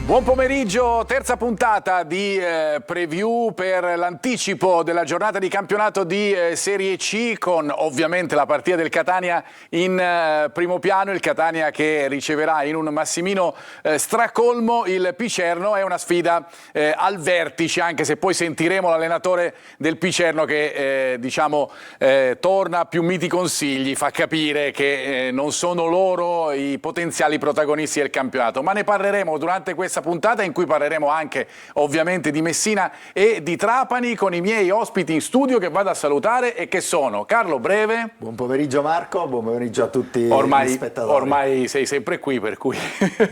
Buon pomeriggio, terza puntata di preview per l'anticipo della giornata di campionato di Serie C, con ovviamente la partita del Catania in primo piano, il Catania che riceverà in un Massimino stracolmo il Picerno. È una sfida al vertice, anche se poi sentiremo l'allenatore del Picerno che torna a più miti consigli, fa capire che non sono loro i potenziali protagonisti del campionato, ma ne parleremo durante questa puntata, in cui parleremo anche ovviamente di Messina e di Trapani, con i miei ospiti in studio che vado a salutare e che sono Carlo Breve. Buon pomeriggio Marco, buon pomeriggio a tutti gli spettatori. Ormai sei sempre qui, per cui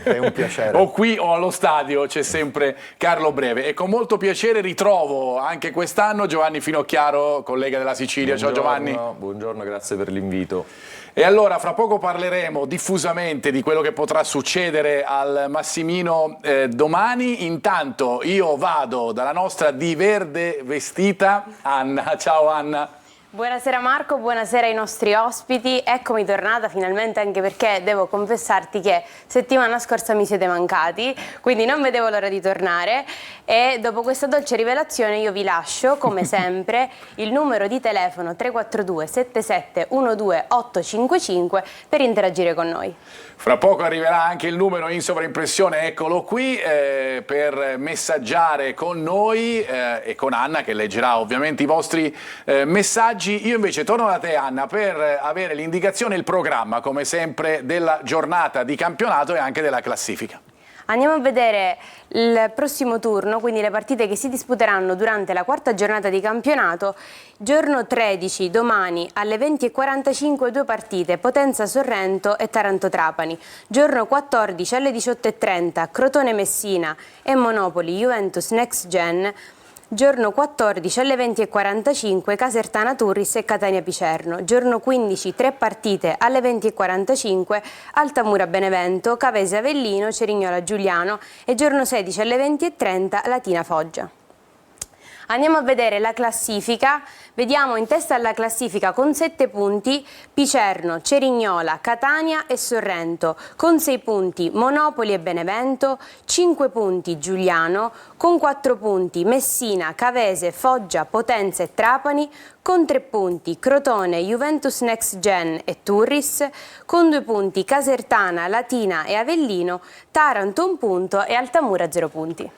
è un piacere. O qui o allo stadio c'è sempre Carlo Breve, e con molto piacere ritrovo anche quest'anno Giovanni Finocchiaro, collega della Sicilia. Buongiorno, ciao Giovanni. Buongiorno, grazie per l'invito. E allora, fra poco parleremo diffusamente di quello che potrà succedere al Massimino domani. Intanto io vado dalla nostra di verde vestita Anna. Ciao Anna. Buonasera Marco, buonasera ai nostri ospiti. Eccomi tornata finalmente, anche perché devo confessarti che settimana scorsa mi siete mancati, quindi non vedevo l'ora di tornare, e dopo questa dolce rivelazione io vi lascio, come sempre, il numero di telefono 342 77 12 855 per interagire con noi. Fra poco arriverà anche il numero in sovraimpressione, eccolo qui, per messaggiare con noi e con Anna, che leggerà ovviamente i vostri messaggi. Io invece torno da te Anna per avere l'indicazione e il programma, come sempre, della giornata di campionato e anche della classifica. Andiamo a vedere il prossimo turno, quindi le partite che si disputeranno durante la quarta giornata di campionato. Giorno 13, domani alle 20:45, due partite, Potenza-Sorrento e Taranto-Trapani. Giorno 14 alle 18:30, Crotone-Messina e Monopoli-Juventus Next Gen. Giorno 14 alle 20:45, Casertana-Turris e Catania-Picerno. Giorno 15, tre partite alle 20:45, Altamura-Benevento, Cavese-Avellino, Cerignola-Giuliano, e giorno 16 alle 20:30, Latina-Foggia. Andiamo a vedere la classifica. Vediamo in testa alla classifica con 7 punti Picerno, Cerignola, Catania e Sorrento, con 6 punti Monopoli e Benevento, 5 punti Giuliano, con 4 punti Messina, Cavese, Foggia, Potenza e Trapani, con 3 punti Crotone, Juventus Next Gen e Turris, con 2 punti Casertana, Latina e Avellino, Taranto 1 punto e Altamura 0 punti.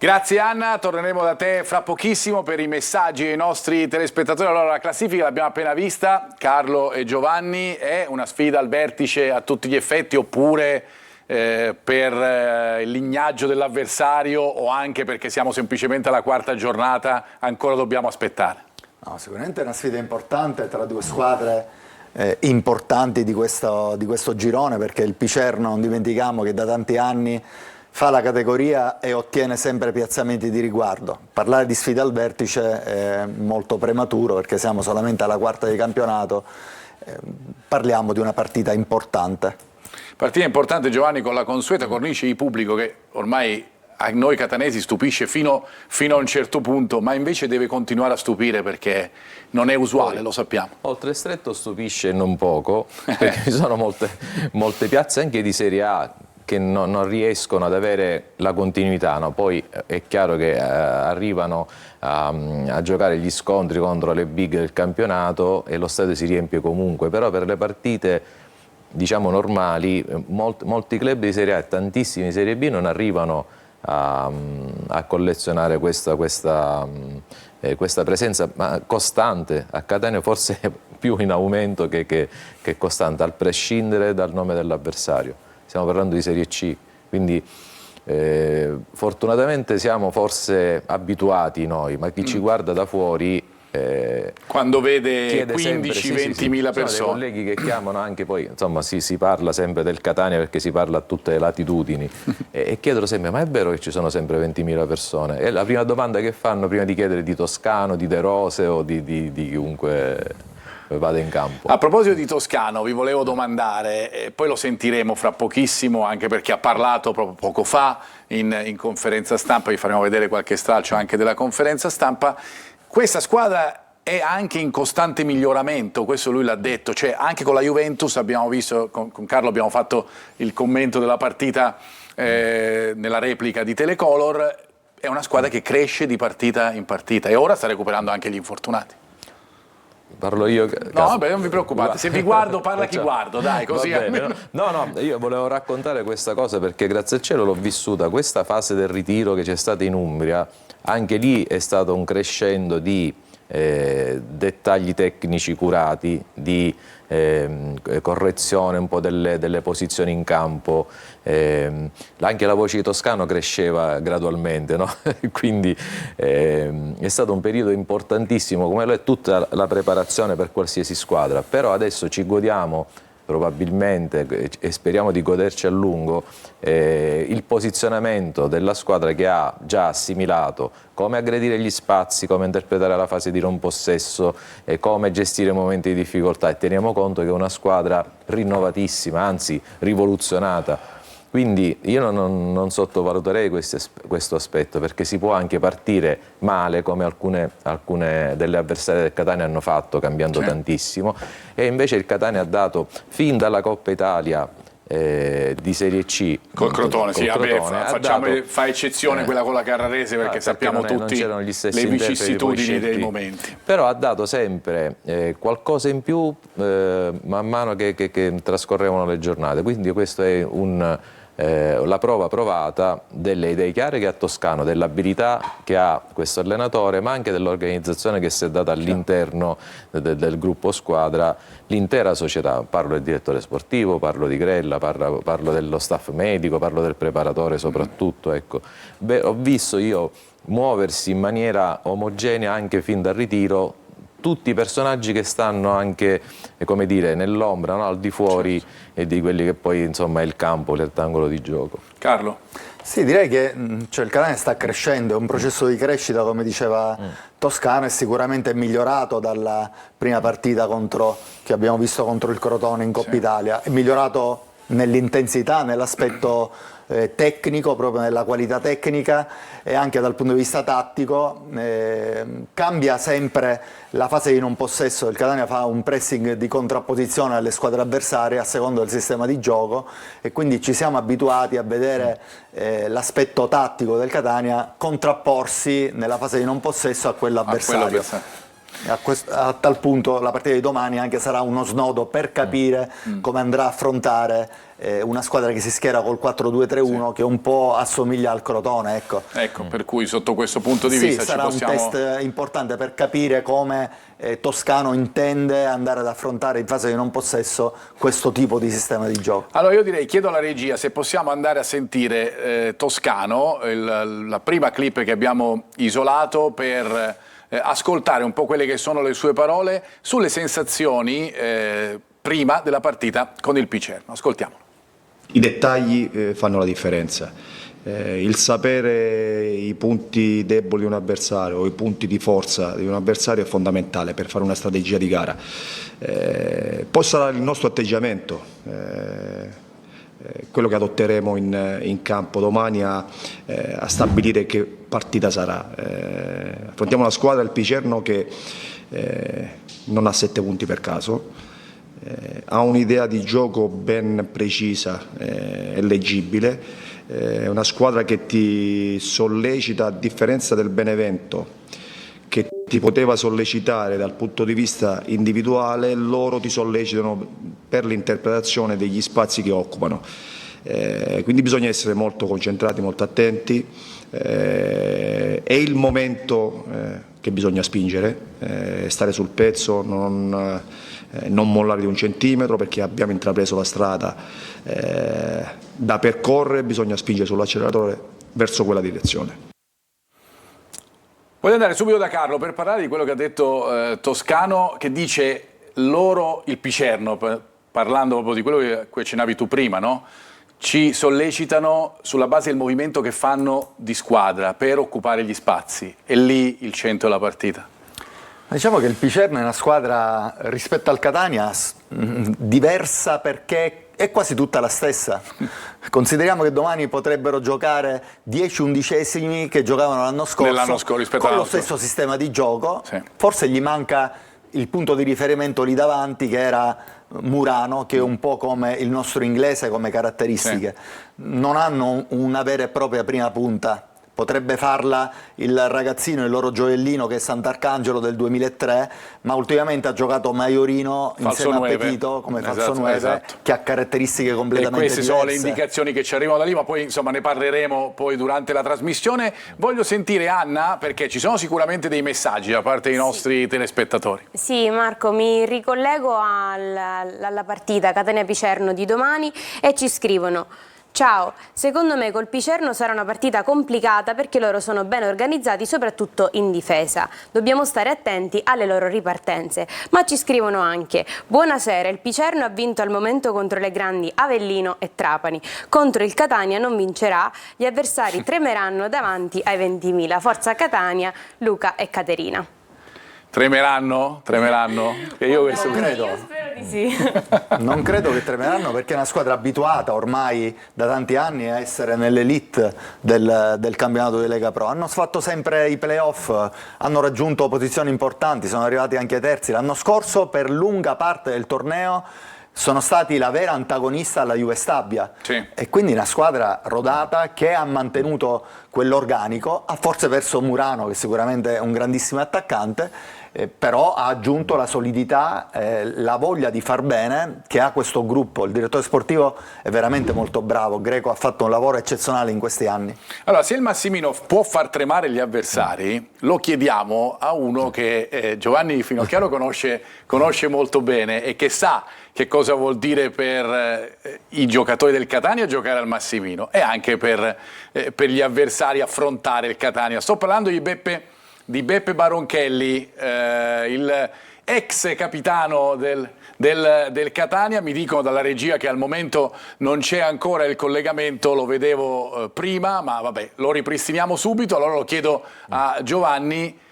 Grazie Anna, torneremo da te fra pochissimo per i messaggi ai nostri telespettatori. Allora, la classifica l'abbiamo appena vista, Carlo e Giovanni, è una sfida al vertice a tutti gli effetti, oppure per il lignaggio dell'avversario, o anche perché siamo semplicemente alla quarta giornata, ancora dobbiamo aspettare? No, sicuramente è una sfida importante tra due squadre importanti di questo girone, perché il Picerno, non dimentichiamo che da tanti anni fa la categoria e ottiene sempre piazzamenti di riguardo. Parlare di sfida al vertice è molto prematuro, perché siamo solamente alla quarta di campionato, parliamo di una partita importante. Partita importante, Giovanni, con la consueta cornice di pubblico che ormai a noi catanesi stupisce fino a un certo punto, ma invece deve continuare a stupire, perché non è usuale. Poi, lo sappiamo. Oltre Stretto stupisce non poco, perché ci sono molte piazze anche di Serie A che non riescono ad avere la continuità, no? Poi è chiaro che arrivano a giocare gli scontri contro le big del campionato e lo stadio si riempie comunque, però per le partite diciamo normali molti club di Serie A e tantissimi di Serie B non arrivano a collezionare questa presenza costante. A Catania forse è più in aumento che costante, al prescindere dal nome dell'avversario. Stiamo parlando di Serie C, quindi fortunatamente siamo forse abituati noi, ma chi ci guarda da fuori quando vede 15-20 mila persone. Sono dei colleghi che chiamano anche, poi insomma si parla sempre del Catania perché si parla a tutte le latitudini e chiedono sempre: ma è vero che ci sono sempre 20.000 persone? E la prima domanda che fanno prima di chiedere di Toscano, di De Rose o di chiunque vada in campo. A proposito di Toscano, vi volevo domandare, poi lo sentiremo fra pochissimo, anche perché ha parlato proprio poco fa in conferenza stampa, vi faremo vedere qualche stralcio anche della conferenza stampa. Questa squadra è anche in costante miglioramento, questo lui l'ha detto, cioè anche con la Juventus abbiamo visto, con Carlo abbiamo fatto il commento della partita nella replica di Telecolor, è una squadra che cresce di partita in partita e ora sta recuperando anche gli infortunati. Parlo io? No, vabbè, non vi preoccupate, se vi guardo parla chi guardo, dai, così almeno. No, io volevo raccontare questa cosa perché grazie al cielo l'ho vissuta, questa fase del ritiro che c'è stata in Umbria, anche lì è stato un crescendo di dettagli tecnici curati, di correzione un po' delle posizioni in campo, anche la voce di Toscano cresceva gradualmente, no? Quindi è stato un periodo importantissimo, come lo è tutta la preparazione per qualsiasi squadra, però adesso ci godiamo probabilmente e speriamo di goderci a lungo il posizionamento della squadra che ha già assimilato come aggredire gli spazi, come interpretare la fase di non possesso e come gestire momenti di difficoltà, e teniamo conto che è una squadra rinnovatissima, anzi rivoluzionata. Quindi io non sottovaluterei questo aspetto, perché si può anche partire male, come alcune delle avversarie del Catania hanno fatto, cambiando tantissimo, e invece il Catania ha dato fin dalla Coppa Italia di Serie C col Crotone, sì, Crotone, fa eccezione quella con la Carrarese, perché sappiamo tutti le vicissitudini dei momenti. Però ha dato sempre qualcosa in più man mano che trascorrevano le giornate, quindi questo è la prova provata delle idee chiare che ha Toscano, dell'abilità che ha questo allenatore, ma anche dell'organizzazione che si è data all'interno del gruppo squadra, l'intera società. Parlo del direttore sportivo, parlo di Grella, parlo dello staff medico, parlo del preparatore soprattutto. Ecco. Ho visto io muoversi in maniera omogenea anche fin dal ritiro tutti i personaggi che stanno anche, come dire, nell'ombra, no? Al di fuori di quelli che poi insomma è il campo, il rettangolo di gioco. Carlo? Sì, direi che il Catania sta crescendo, è un processo di crescita, come diceva Toscano, e sicuramente è migliorato dalla prima partita che abbiamo visto contro il Crotone in Coppa Italia, è migliorato nell'intensità, nell'aspetto tecnico, proprio nella qualità tecnica, e anche dal punto di vista tattico. Cambia sempre la fase di non possesso, il Catania fa un pressing di contrapposizione alle squadre avversarie a seconda del sistema di gioco, e quindi ci siamo abituati a vedere l'aspetto tattico del Catania contrapporsi nella fase di non possesso a quello avversario. A tal punto la partita di domani anche sarà uno snodo per capire come andrà a affrontare una squadra che si schiera col 4-2-3-1 che un po' assomiglia al Crotone. Ecco, per cui sotto questo punto di vista sarà un test importante per capire come Toscano intende andare ad affrontare in fase di non possesso questo tipo di sistema di gioco. Allora io direi, chiedo alla regia se possiamo andare a sentire Toscano, la prima clip che abbiamo isolato, per ascoltare un po' quelle che sono le sue parole sulle sensazioni prima della partita con il Picerno. Ascoltiamolo. I dettagli fanno la differenza. Il sapere i punti deboli di un avversario o i punti di forza di un avversario è fondamentale per fare una strategia di gara. Poi sarà il nostro atteggiamento, quello che adotteremo in campo domani a stabilire che partita sarà. Affrontiamo una squadra, il Picerno, che non ha 7 punti per caso, ha un'idea di gioco ben precisa e leggibile, è una squadra che ti sollecita, a differenza del Benevento che ti poteva sollecitare dal punto di vista individuale, loro ti sollecitano per l'interpretazione degli spazi che occupano. Quindi bisogna essere molto concentrati, molto attenti, è il momento che bisogna spingere, stare sul pezzo, non mollare di un centimetro, perché abbiamo intrapreso la strada da percorrere, bisogna spingere sull'acceleratore verso quella direzione. Voglio andare subito da Carlo per parlare di quello che ha detto Toscano, che dice loro, il Picerno, parlando proprio di quello che accennavi tu prima, no? Ci sollecitano sulla base del movimento che fanno di squadra per occupare gli spazi, e lì il centro della partita. Diciamo che il Picerno è una squadra rispetto al Catania diversa, perché è quasi tutta la stessa. Consideriamo che domani potrebbero giocare 10 undicesimi che giocavano l'anno scorso con lo stesso sistema di gioco. Sì. Forse gli manca il punto di riferimento lì davanti, che era Murano, che è un po' come il nostro inglese come caratteristiche. Non hanno una vera e propria prima punta. Potrebbe farla il ragazzino, il loro gioiellino, che è Sant'Arcangelo del 2003, ma ultimamente ha giocato Maiorino insieme a Petito come falso 9, che ha caratteristiche completamente diverse. E queste sono le indicazioni che ci arrivano da lì, ma poi insomma ne parleremo poi durante la trasmissione. Voglio sentire Anna, perché ci sono sicuramente dei messaggi da parte dei nostri telespettatori. Sì, Marco, mi ricollego alla partita Catania-Picerno di domani e ci scrivono: ciao, secondo me col Picerno sarà una partita complicata perché loro sono ben organizzati, soprattutto in difesa. Dobbiamo stare attenti alle loro ripartenze. Ma ci scrivono anche: buonasera, il Picerno ha vinto al momento contro le grandi Avellino e Trapani. Contro il Catania non vincerà, gli avversari tremeranno davanti ai 20.000. Forza Catania, Luca e Caterina. Tremeranno? Tremeranno? E io questo credo. Io spero di sì. Non credo che tremeranno, perché è una squadra abituata ormai da tanti anni a essere nell'elite del campionato di Lega Pro. Hanno fatto sempre i playoff, hanno raggiunto posizioni importanti, sono arrivati anche ai terzi. L'anno scorso per lunga parte del torneo sono stati la vera antagonista alla Juve Stabia, e quindi una squadra rodata che ha mantenuto quell'organico, ha forse perso Murano, che sicuramente è un grandissimo attaccante, però ha aggiunto la solidità, la voglia di far bene che ha questo gruppo. Il direttore sportivo è veramente molto bravo, Greco ha fatto un lavoro eccezionale in questi anni. Allora, se il Massimino può far tremare gli avversari, lo chiediamo a uno che Giovanni Finocchiaro conosce molto bene e che sa che cosa vuol dire per i giocatori del Catania giocare al Massimino e anche per gli avversari affrontare il Catania. Sto parlando di Beppe Baronchelli, il ex capitano del Catania. Mi dicono dalla regia che al momento non c'è ancora il collegamento, lo vedevo prima, ma vabbè, lo ripristiniamo subito. Allora lo chiedo a Giovanni.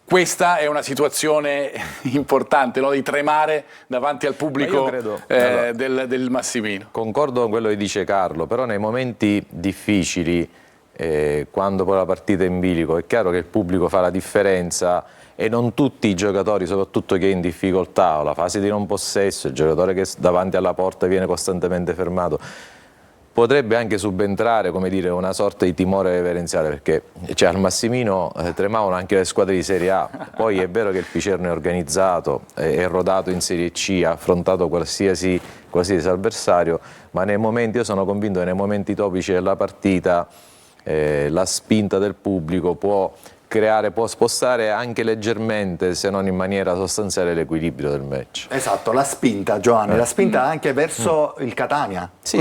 Questa è una situazione importante, no? Di tremare davanti al pubblico del Massimino. Concordo con quello che dice Carlo, però nei momenti difficili, quando poi la partita è in bilico, è chiaro che il pubblico fa la differenza e non tutti i giocatori, soprattutto chi è in difficoltà, o la fase di non possesso, il giocatore che davanti alla porta viene costantemente fermato, potrebbe anche subentrare, come dire, una sorta di timore reverenziale, perché al Massimino tremavano anche le squadre di Serie A. Poi è vero che il Picerno è organizzato, è rodato in Serie C, ha affrontato qualsiasi avversario, ma nei momenti, io sono convinto che nei momenti topici della partita la spinta del pubblico può spostare anche leggermente, se non in maniera sostanziale, l'equilibrio del match. Esatto, la spinta, Giovanni, la spinta anche verso il Catania. Sì,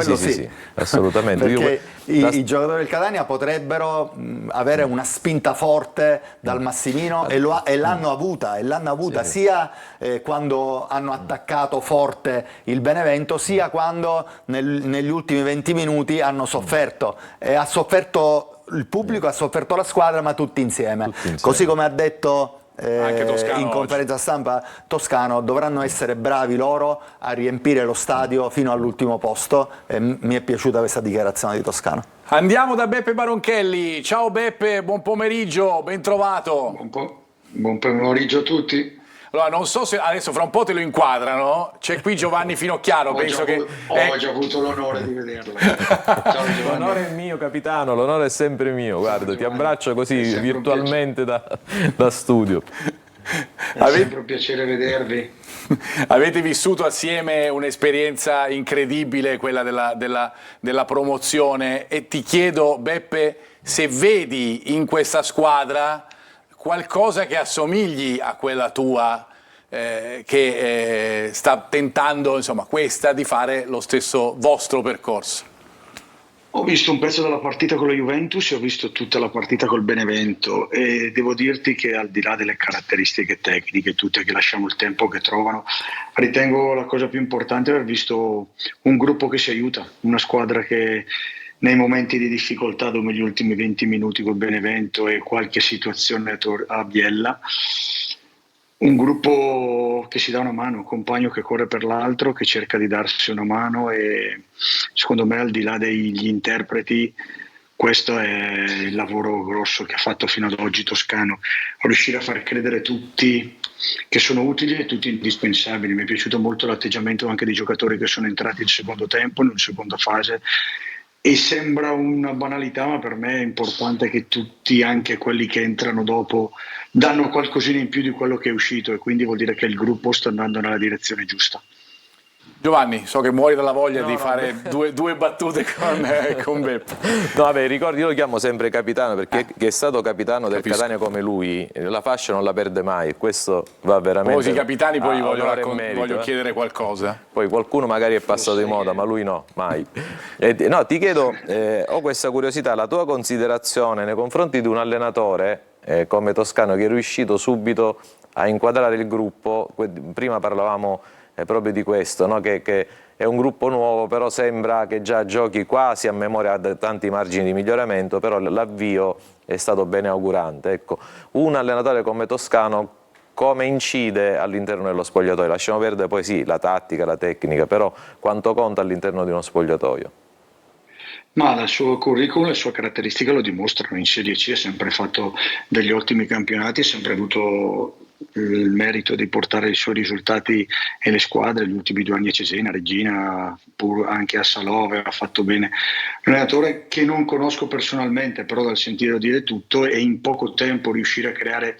assolutamente. Perché i giocatori del Catania potrebbero avere una spinta forte dal Massimino e l'hanno avuta, sia quando hanno attaccato forte il Benevento, sia quando negli ultimi 20 minuti hanno sofferto, e ha sofferto il pubblico, ha sofferto la squadra, ma tutti insieme. Così come ha detto in conferenza stampa Toscano, dovranno essere bravi loro a riempire lo stadio fino all'ultimo posto, e mi è piaciuta questa dichiarazione di Toscano. Andiamo da Beppe Baronchelli. Ciao Beppe, buon pomeriggio, ben trovato. Buon pomeriggio a tuti. Allora, non so se adesso fra un po' te lo inquadrano, c'è qui Giovanni Finocchiaro, Ho già avuto l'onore di vederlo. Ciao Giovanni. L'onore è mio, capitano, l'onore è sempre mio, guarda, ti abbraccio così virtualmente da studio. È sempre un piacere vedervi. Avete vissuto assieme un'esperienza incredibile, quella della promozione, e ti chiedo, Beppe, se vedi in questa squadra qualcosa che assomigli a quella tua, che sta tentando, insomma, questa di fare lo stesso vostro percorso. Ho visto un pezzo della partita con la Juventus e ho visto tutta la partita col Benevento, e devo dirti che, al di là delle caratteristiche tecniche tutte che lasciamo il tempo che trovano, ritengo la cosa più importante aver visto un gruppo che si aiuta, una squadra che nei momenti di difficoltà, come gli ultimi 20 minuti col Benevento e qualche situazione a Biella, un gruppo che si dà una mano, un compagno che corre per l'altro, che cerca di darsi una mano, e secondo me, al di là degli interpreti, questo è il lavoro grosso che ha fatto fino ad oggi Toscano, riuscire a far credere tutti che sono utili e tutti indispensabili. Mi è piaciuto molto l'atteggiamento anche dei giocatori che sono entrati nel secondo tempo, nella seconda fase, e sembra una banalità, ma per me è importante che tutti, anche quelli che entrano dopo, danno qualcosina in più di quello che è uscito, e quindi vuol dire che il gruppo sta andando nella direzione giusta. Giovanni, so che muori dalla voglia di fare due battute con Beppe. No, vabbè, ricordi, io lo chiamo sempre capitano perché che è stato capitano del Capisco. Catania come lui, la fascia non la perde mai, questo va veramente. Poi i capitani poi onore e merito, voglio chiedere qualcosa. Poi qualcuno magari è passato di moda, ma lui no, mai. No, ti chiedo, ho questa curiosità, la tua considerazione nei confronti di un allenatore come Toscano che è riuscito subito a inquadrare il gruppo. Prima parlavamo proprio di questo, no? Che è un gruppo nuovo, però sembra che già giochi quasi a memoria, ha tanti margini di miglioramento, però l'avvio è stato bene augurante. Ecco, un allenatore come Toscano come incide all'interno dello spogliatoio? Lasciamo perdere poi sì la tattica, la tecnica, però quanto conta all'interno di uno spogliatoio? Ma il suo curriculum e le sue caratteristiche lo dimostrano. In Serie C ha sempre fatto degli ottimi campionati, ha sempre avuto il merito di portare i suoi risultati e le squadre. Gli ultimi 2 anni a Cesena, Regina, anche a Salove ha fatto bene. Un allenatore che non conosco personalmente, però dal sentire dire tutto, e in poco tempo riuscire a creare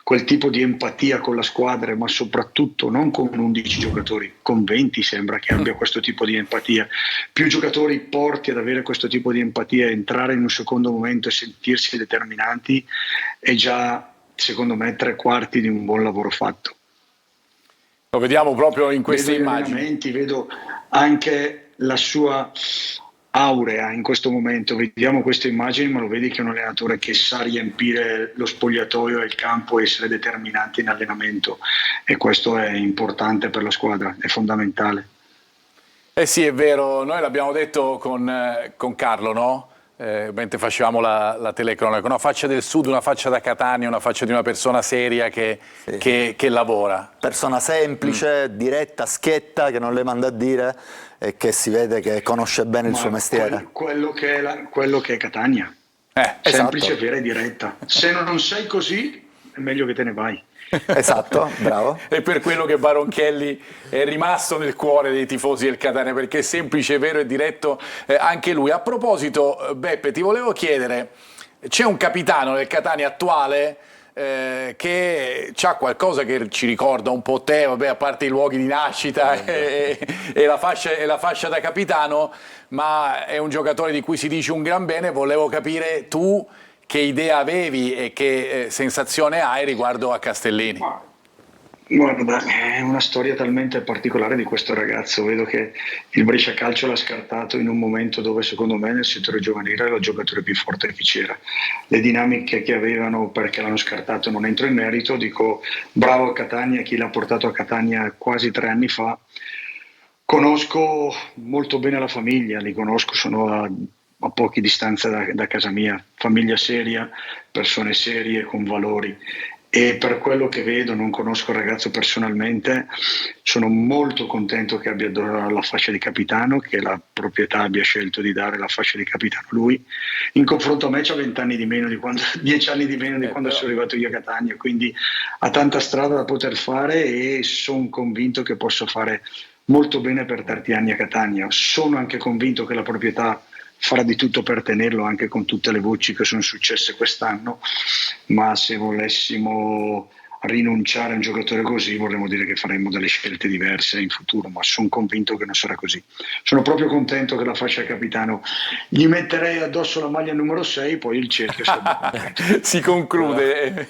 quel tipo di empatia con la squadra, ma soprattutto non con 11 giocatori, con 20 sembra che abbia questo tipo di empatia. Più giocatori porti ad avere questo tipo di empatia, entrare in un secondo momento e sentirsi determinanti, è già, secondo me, 3/4 di un buon lavoro fatto. Lo vediamo proprio in queste Vedo gli immagini. allenamenti, vedo anche la sua aurea in questo momento. Vediamo queste immagini, ma lo vedi che è un allenatore che sa riempire lo spogliatoio e il campo e essere determinante in allenamento, e questo è importante per la squadra, è fondamentale. Eh sì, è vero, noi l'abbiamo detto con Carlo, no? Mentre facevamo la telecronaca, una faccia del Sud, una faccia da Catania, una faccia di una persona seria che lavora. Persona semplice, diretta, schietta, che non le manda a dire e che si vede che conosce bene il suo mestiere. Quello che è Catania, semplice, esatto. vera e diretta. Se non sei così, è meglio che te ne vai. Esatto, bravo. E per quello che Baronchelli è rimasto nel cuore dei tifosi del Catania, perché è semplice, vero e diretto anche lui. A proposito, Beppe, ti volevo chiedere, c'è un capitano del Catania attuale che ha qualcosa che ci ricorda un po' te, vabbè, a parte i luoghi di nascita e la fascia da capitano, ma è un giocatore di cui si dice un gran bene. Volevo capire tu che idea avevi e che sensazione hai riguardo a Castellini. Guarda, è una storia talmente particolare di questo ragazzo. Vedo che il Brescia Calcio l'ha scartato in un momento dove, secondo me, nel settore giovanile era il giocatore più forte che c'era. Le dinamiche che avevano perché l'hanno scartato non entro in merito. Dico bravo a Catania, chi l'ha portato a Catania quasi 3 anni fa. Conosco molto bene la famiglia, li conosco, sono a pochi distanza da casa mia. Famiglia seria, persone serie con valori. E per quello che vedo, non conosco il ragazzo personalmente, sono molto contento che abbia la fascia di capitano, che la proprietà abbia scelto di dare la fascia di capitano a lui. In confronto a me c'ha 10 anni di meno di quando sono arrivato io a Catania, quindi ha tanta strada da poter fare e sono convinto che possa fare molto bene per tanti anni a Catania. Sono anche convinto che la proprietà farà di tutto per tenerlo, anche con tutte le voci che sono successe quest'anno, ma se volessimo rinunciare a un giocatore così vorremmo dire che faremmo delle scelte diverse in futuro, ma sono convinto che non sarà così. Sono proprio contento che la fascia capitano gli metterei addosso la maglia numero 6, poi il cerchio si conclude.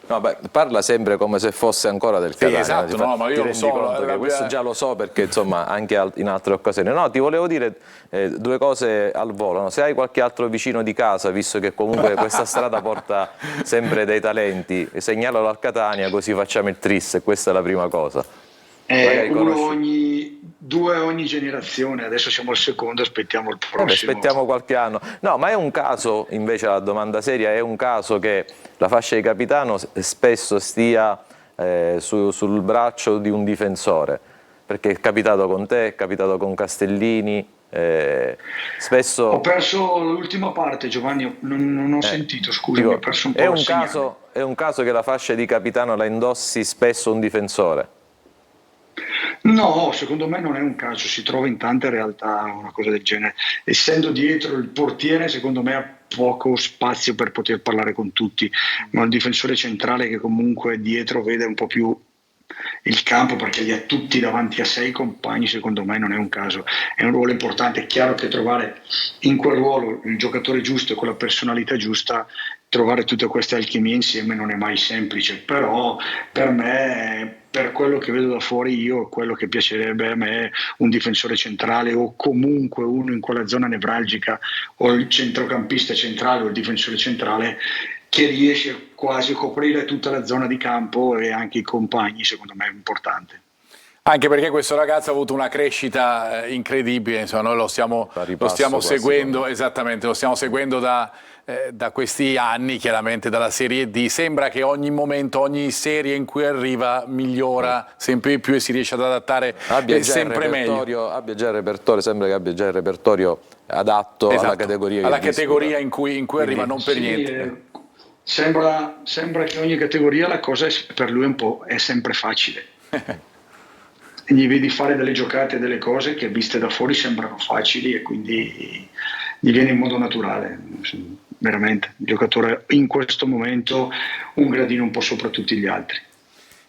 No, beh, parla sempre come se fosse ancora del Catania. Esatto, no, ma io lo so. Questo già lo so perché insomma anche in altre occasioni. No, ti volevo dire 2 cose al volo. No? Se hai qualche altro vicino di casa, visto che comunque questa strada porta sempre dei talenti, segnalalo al Catania così facciamo il tris, e questa è la prima cosa. 2 ogni generazione, adesso siamo al secondo, aspettiamo il prossimo. Aspettiamo qualche anno. No, ma è un caso, invece la domanda seria, è un caso che la fascia di capitano spesso stia sul braccio di un difensore, perché è capitato con te, è capitato con Castellini, Spesso Ho perso l'ultima parte, Giovanni, non ho sentito, scusami, dico, ho perso un po' è il un segnale. è un caso che la fascia di capitano la indossi spesso un difensore. No, secondo me non è un caso, si trova in tante realtà una cosa del genere. Essendo dietro il portiere, secondo me ha poco spazio per poter parlare con tutti, ma il difensore centrale che comunque dietro vede un po' più il campo perché li ha tutti davanti a sé i compagni, secondo me non è un caso, è un ruolo importante. È chiaro che trovare in quel ruolo il giocatore giusto e con la personalità giusta, trovare tutte queste alchimie insieme non è mai semplice, però per me, per quello che vedo da fuori io, quello che piacerebbe a me, un difensore centrale o comunque uno in quella zona nevralgica, o il centrocampista centrale o il difensore centrale che riesce quasi a coprire tutta la zona di campo e anche i compagni, secondo me è importante. Anche perché questo ragazzo ha avuto una crescita incredibile, insomma, noi lo stiamo seguendo, esattamente, lo stiamo seguendo da questi anni, chiaramente dalla Serie D. Sembra che ogni momento, ogni serie in cui arriva migliora sempre di più e si riesce ad adattare sempre meglio. Abbia già il repertorio, sembra che abbia già il repertorio adatto alla categoria che categoria in cui arriva, non per Sì, niente. Sembra che ogni categoria la cosa per lui è sempre facile. Gli vedi fare delle giocate, delle cose che viste da fuori sembrano facili e quindi gli viene in modo naturale. Veramente, il giocatore in questo momento un gradino un po' sopra tutti gli altri.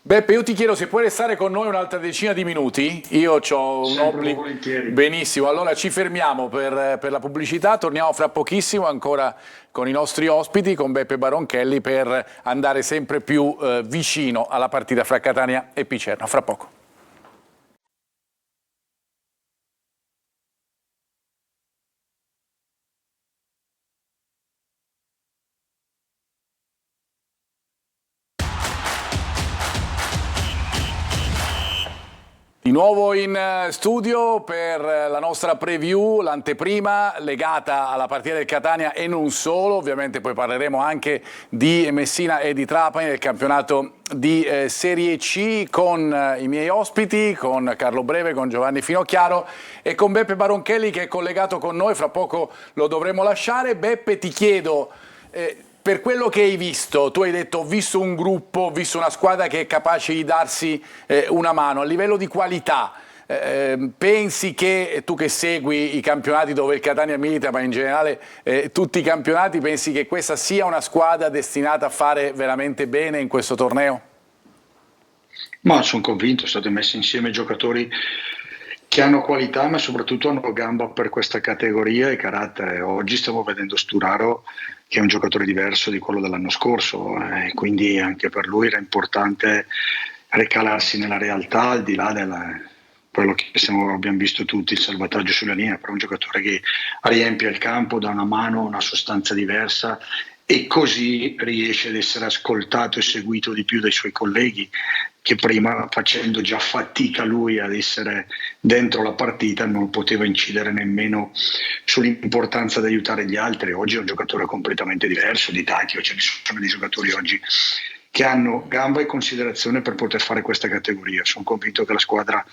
Beppe, io ti chiedo se puoi restare con noi un'altra decina di minuti, io ho un Sempre obbligo. volentieri. Benissimo, allora ci fermiamo per la pubblicità, torniamo fra pochissimo ancora con i nostri ospiti, con Beppe Baronchelli, per andare sempre più vicino alla partita fra Catania e Picerno. Fra poco. Di nuovo in studio per la nostra preview, l'anteprima legata alla partita del Catania e non solo, ovviamente poi parleremo anche di Messina e di Trapani del campionato di Serie C con i miei ospiti, con Carlo Breve, con Giovanni Finocchiaro e con Beppe Baronchelli che è collegato con noi, fra poco lo dovremo lasciare. Beppe, ti chiedo... per quello che hai visto, tu hai detto ho visto un gruppo, ho visto una squadra che è capace di darsi una mano, a livello di qualità, pensi che tu che segui i campionati dove il Catania milita, ma in generale tutti i campionati, pensi che questa sia una squadra destinata a fare veramente bene in questo torneo? Ma sono convinto, sono stati messi insieme giocatori che hanno qualità ma soprattutto hanno gamba per questa categoria e carattere. Oggi stiamo vedendo Sturaro che è un giocatore diverso di quello dell'anno scorso e quindi anche per lui era importante ricalarsi nella realtà al di là della quello che abbiamo visto tutti, il salvataggio sulla linea, però un giocatore che riempie il campo, dà una mano, una sostanza diversa e così riesce ad essere ascoltato e seguito di più dai suoi colleghi che prima, facendo già fatica lui ad essere dentro la partita, non poteva incidere nemmeno sull'importanza di aiutare gli altri. Oggi è un giocatore completamente diverso di Tacchio, ce ne sono dei giocatori oggi che hanno gamba e considerazione per poter fare questa categoria. Sono convinto che la squadra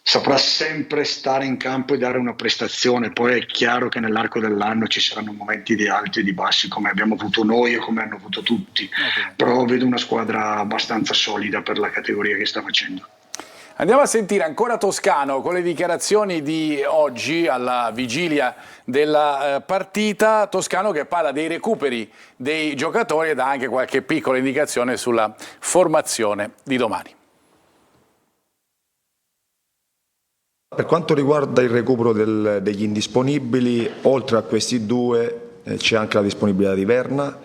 saprà sempre stare in campo e dare una prestazione. Poi è chiaro che nell'arco dell'anno ci saranno momenti di alti e di bassi come abbiamo avuto noi e come hanno avuto tutti, però vedo una squadra abbastanza solida per la categoria che sta facendo. Andiamo a sentire ancora Toscano con le dichiarazioni di oggi alla vigilia della partita. Toscano che parla dei recuperi dei giocatori e dà anche qualche piccola indicazione sulla formazione di domani. Per quanto riguarda il recupero degli indisponibili, oltre a questi due c'è anche la disponibilità di Verna,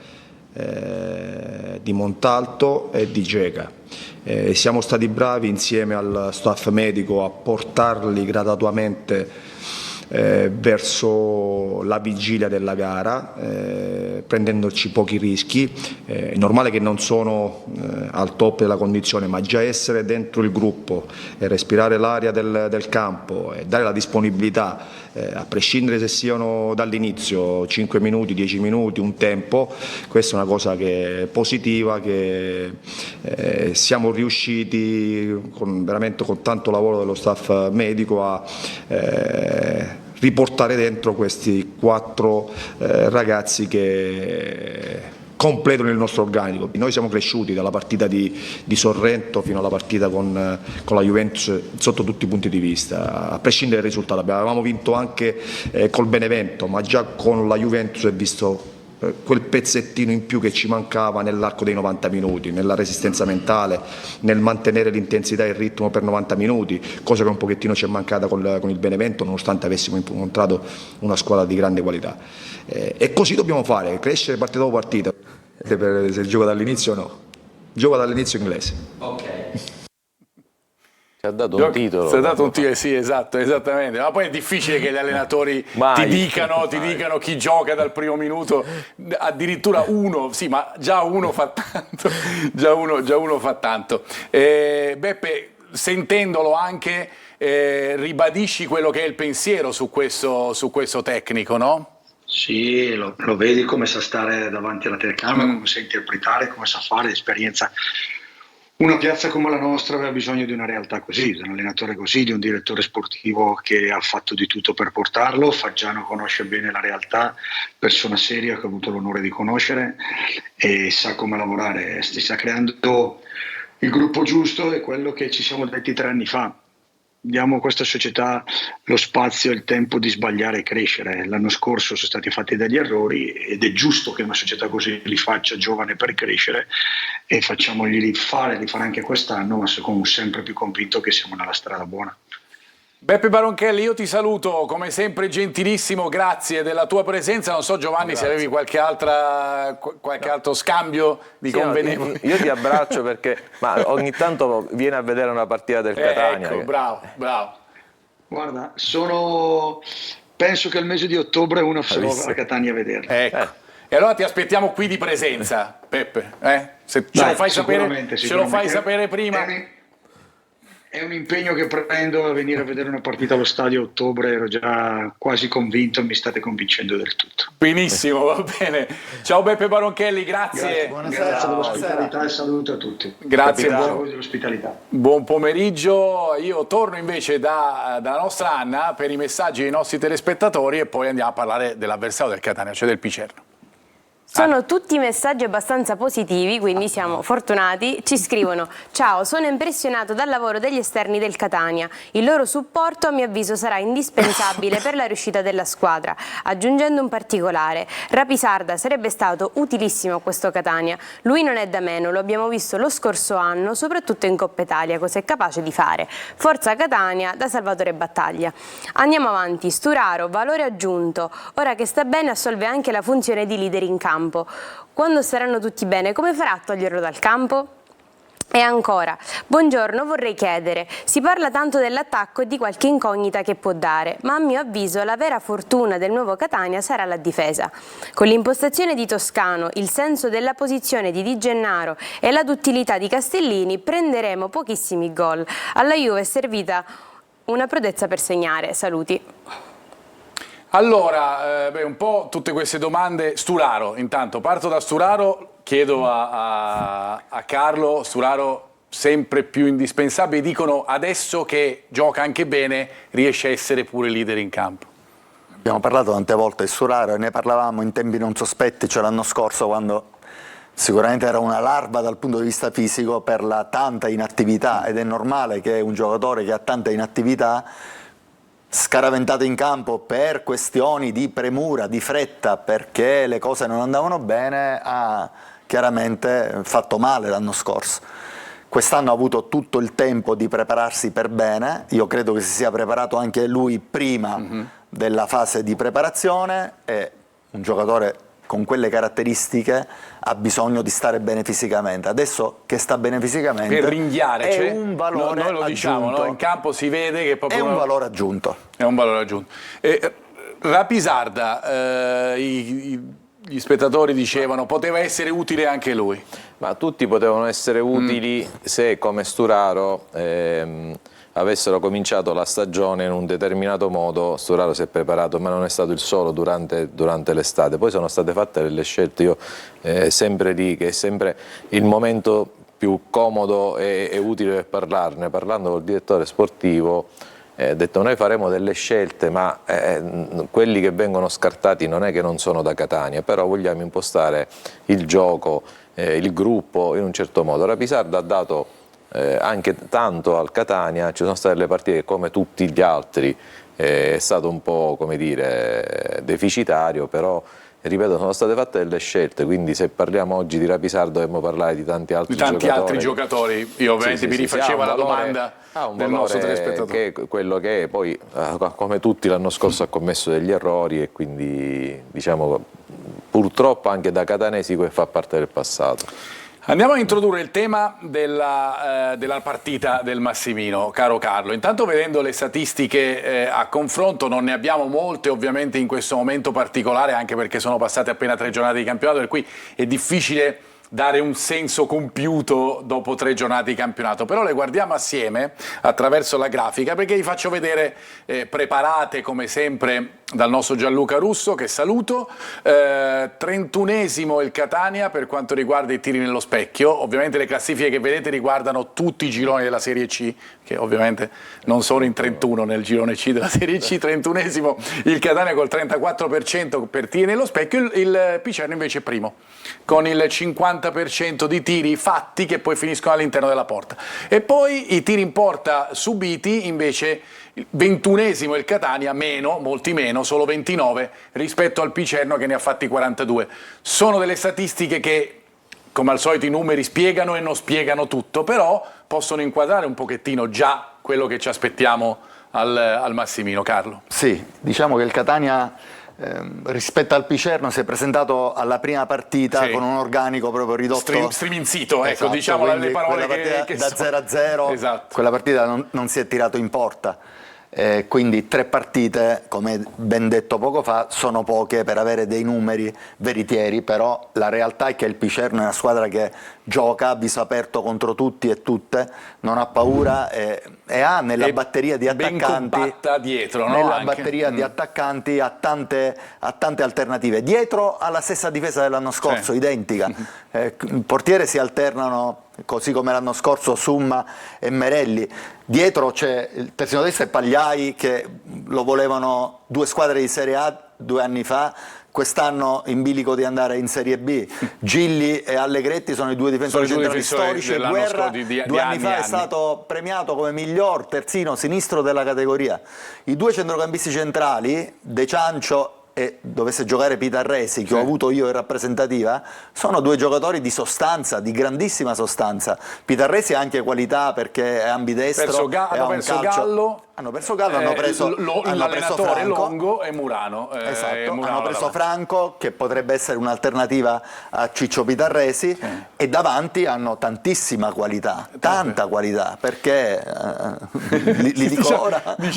di Montalto e di Geca. Siamo stati bravi insieme al staff medico a portarli gradatamente verso la vigilia della gara, prendendoci pochi rischi. È normale che non sono al top della condizione, ma già essere dentro il gruppo e respirare l'aria del campo e dare la disponibilità, a prescindere se siano dall'inizio 5 minuti, 10 minuti, un tempo, questa è una cosa che è positiva, che siamo riusciti veramente con tanto lavoro dello staff medico a riportare dentro questi 4 ragazzi che completano il nostro organico. Noi siamo cresciuti dalla partita di Sorrento fino alla partita con la Juventus sotto tutti i punti di vista, a prescindere dal risultato. Avevamo vinto anche col Benevento, ma già con la Juventus è visto quel pezzettino in più che ci mancava nell'arco dei 90 minuti, nella resistenza mentale, nel mantenere l'intensità e il ritmo per 90 minuti, cosa che un pochettino ci è mancata con il Benevento, nonostante avessimo incontrato una squadra di grande qualità. E così dobbiamo fare, crescere partita dopo partita. Se gioca dall'inizio no, gioca dall'inizio inglese. Ok. Ci ha dato un titolo. Ci ha dato un titolo, sì, esatto, esattamente. Ma poi è difficile che gli allenatori ti dicano chi gioca dal primo minuto, addirittura uno, sì, ma già uno fa tanto. già uno fa tanto. Beppe, sentendolo anche, ribadisci quello che è il pensiero su questo tecnico, no? Sì, lo vedi come sa stare davanti alla telecamera, come sa interpretare, come sa fare esperienza. Una piazza come la nostra aveva bisogno di una realtà così, di un allenatore così, di un direttore sportivo che ha fatto di tutto per portarlo. Faggiano conosce bene la realtà, persona seria che ho avuto l'onore di conoscere e sa come lavorare. Si sta creando il gruppo giusto, è quello che ci siamo detti 3 anni fa. Diamo a questa società lo spazio e il tempo di sbagliare e crescere. L'anno scorso sono stati fatti degli errori ed è giusto che una società così li faccia giovane per crescere e facciamogli fare anche quest'anno, ma sono sempre più convinto che siamo nella strada buona. Beppe Baronchelli, io ti saluto, come sempre gentilissimo, grazie della tua presenza. Non so Giovanni se avevi qualche altro scambio di convenienza. Io ti abbraccio perché ogni tanto viene a vedere una partita del Catania. Ecco, bravo. Guarda, penso che al mese di ottobre uno sarò a Catania a vederlo. Ecco. E allora ti aspettiamo qui di presenza, Beppe. Se ce lo fai sapere prima. È un impegno che prendo a venire a vedere una partita allo stadio a ottobre, ero già quasi convinto, mi state convincendo del tutto. Benissimo, va bene. Ciao Beppe Baronchelli, grazie. Grazie dell'ospitalità e saluto a tutti. Grazie, dell'ospitalità. Buon pomeriggio. Io torno invece dalla nostra Anna per i messaggi dei nostri telespettatori e poi andiamo a parlare dell'avversario del Catania, cioè del Picerno. Sono tutti messaggi abbastanza positivi, quindi siamo fortunati. Ci scrivono: ciao, sono impressionato dal lavoro degli esterni del Catania. Il loro supporto a mio avviso sarà indispensabile per la riuscita della squadra. Aggiungendo un particolare: Rapisarda sarebbe stato utilissimo a questo Catania. Lui non è da meno, lo abbiamo visto lo scorso anno, soprattutto in Coppa Italia, cosa è capace di fare. Forza Catania, da Salvatore Battaglia. Andiamo avanti. Sturaro, valore aggiunto. Ora che sta bene assolve anche la funzione di leader in campo. Quando saranno tutti bene, come farà a toglierlo dal campo? E ancora, buongiorno, vorrei chiedere, si parla tanto dell'attacco e di qualche incognita che può dare, ma a mio avviso la vera fortuna del nuovo Catania sarà la difesa. Con l'impostazione di Toscano, il senso della posizione di Di Gennaro e la duttilità di Castellini prenderemo pochissimi gol. Alla Juve è servita una prodezza per segnare. Saluti. Allora, un po' tutte queste domande. Sturaro, intanto parto da Sturaro, chiedo a Carlo. Sturaro sempre più indispensabile, dicono adesso che gioca anche bene riesce a essere pure leader in campo. Abbiamo parlato tante volte di Sturaro e ne parlavamo in tempi non sospetti, cioè l'anno scorso, quando sicuramente era una larva dal punto di vista fisico per la tanta inattività, ed è normale che un giocatore che ha tanta inattività, scaraventato in campo per questioni di premura, di fretta, perché le cose non andavano bene, ha chiaramente fatto male l'anno scorso. Quest'anno ha avuto tutto il tempo di prepararsi per bene, io credo che si sia preparato anche lui prima della fase di preparazione, e un giocatore con quelle caratteristiche ha bisogno di stare bene fisicamente. Adesso che sta bene fisicamente per ringhiare, è cioè, un valore noi lo diciamo, aggiunto. No? In campo si vede che è proprio è un valore aggiunto. È un valore aggiunto. Rapisarda, gli spettatori dicevano poteva essere utile anche lui. Ma tutti potevano essere utili se, come Sturaro, avessero cominciato la stagione in un determinato modo. Sturaro si è preparato, ma non è stato il solo durante l'estate. Poi sono state fatte delle scelte, io sempre lì, che è sempre il momento più comodo e utile per parlarne, parlando col direttore sportivo. ha detto noi faremo delle scelte, ma quelli che vengono scartati non è che non sono da Catania, però vogliamo impostare il gioco, il gruppo in un certo modo. La Pisarda ha dato anche tanto al Catania, ci sono state le partite che come tutti gli altri è stato un po', come dire, deficitario, però ripeto, sono state fatte delle scelte, quindi se parliamo oggi di Rapisarda dovremmo parlare di tanti altri giocatori. Io ovviamente mi rifacevo alla domanda del nostro telespettatore. Che è quello che è, poi come tutti l'anno scorso ha commesso degli errori e quindi diciamo purtroppo anche da catanesi fa parte del passato. Andiamo a introdurre il tema della partita del Massimino, caro Carlo. Intanto vedendo le statistiche a confronto, non ne abbiamo molte ovviamente in questo momento particolare, anche perché sono passate appena 3 giornate di campionato, per cui è difficile dare un senso compiuto dopo 3 giornate di campionato, però le guardiamo assieme attraverso la grafica, perché vi faccio vedere, preparate come sempre dal nostro Gianluca Russo, che saluto, 31esimo il Catania per quanto riguarda i tiri nello specchio. Ovviamente le classifiche che vedete riguardano tutti i gironi della Serie C, che ovviamente non sono in 31 nel girone C della Serie C. 31esimo il Catania col 34% per tiri nello specchio, il Picerno invece è primo con il 50% di tiri fatti che poi finiscono all'interno della porta. E poi i tiri in porta subiti invece 21esimo il Catania, meno, molti meno, solo 29 rispetto al Picerno che ne ha fatti 42. Sono delle statistiche che, come al solito, i numeri spiegano e non spiegano tutto, però possono inquadrare un pochettino già quello che ci aspettiamo al Massimino. Carlo. Sì, diciamo che il Catania rispetto al Picerno si è presentato alla prima partita con un organico proprio ridotto, striminzito, ecco, esatto, diciamo le parole che da 0-0, esatto. Quella partita non si è tirato in porta. Quindi 3 partite, come ben detto poco fa, sono poche per avere dei numeri veritieri, però la realtà è che il Picerno è una squadra che gioca a viso aperto contro tutti e tutte, non ha paura e ha nella batteria di attaccanti, ben compatta dietro, no? Nella Anche. batteria di attaccanti ha tante alternative. Dietro alla stessa difesa dell'anno scorso, identica. Il portiere si alternano, così come l'anno scorso Summa e Merelli. Dietro c'è il terzinotrista e Pagliai, che lo volevano 2 squadre di Serie A 2 anni fa, quest'anno in bilico di andare in Serie B. Gilli e Allegretti sono i 2 difensori centrali storici. Guerra 2 anni fa è stato premiato come miglior terzino sinistro della categoria. I 2 centrocampisti centrali, De Ciancio e dovesse giocare Pitarresi, che ho avuto io in rappresentativa, sono 2 giocatori di sostanza, di grandissima sostanza. Pitarresi ha anche qualità perché è ambidestro, hanno perso Gallo, hanno preso l'allenatore Franco, Longo e Murano. Esatto, hanno preso Franco, che potrebbe essere un'alternativa a Ciccio Pitarresi, e davanti hanno tantissima qualità, tanta qualità, perché li dico ora? Li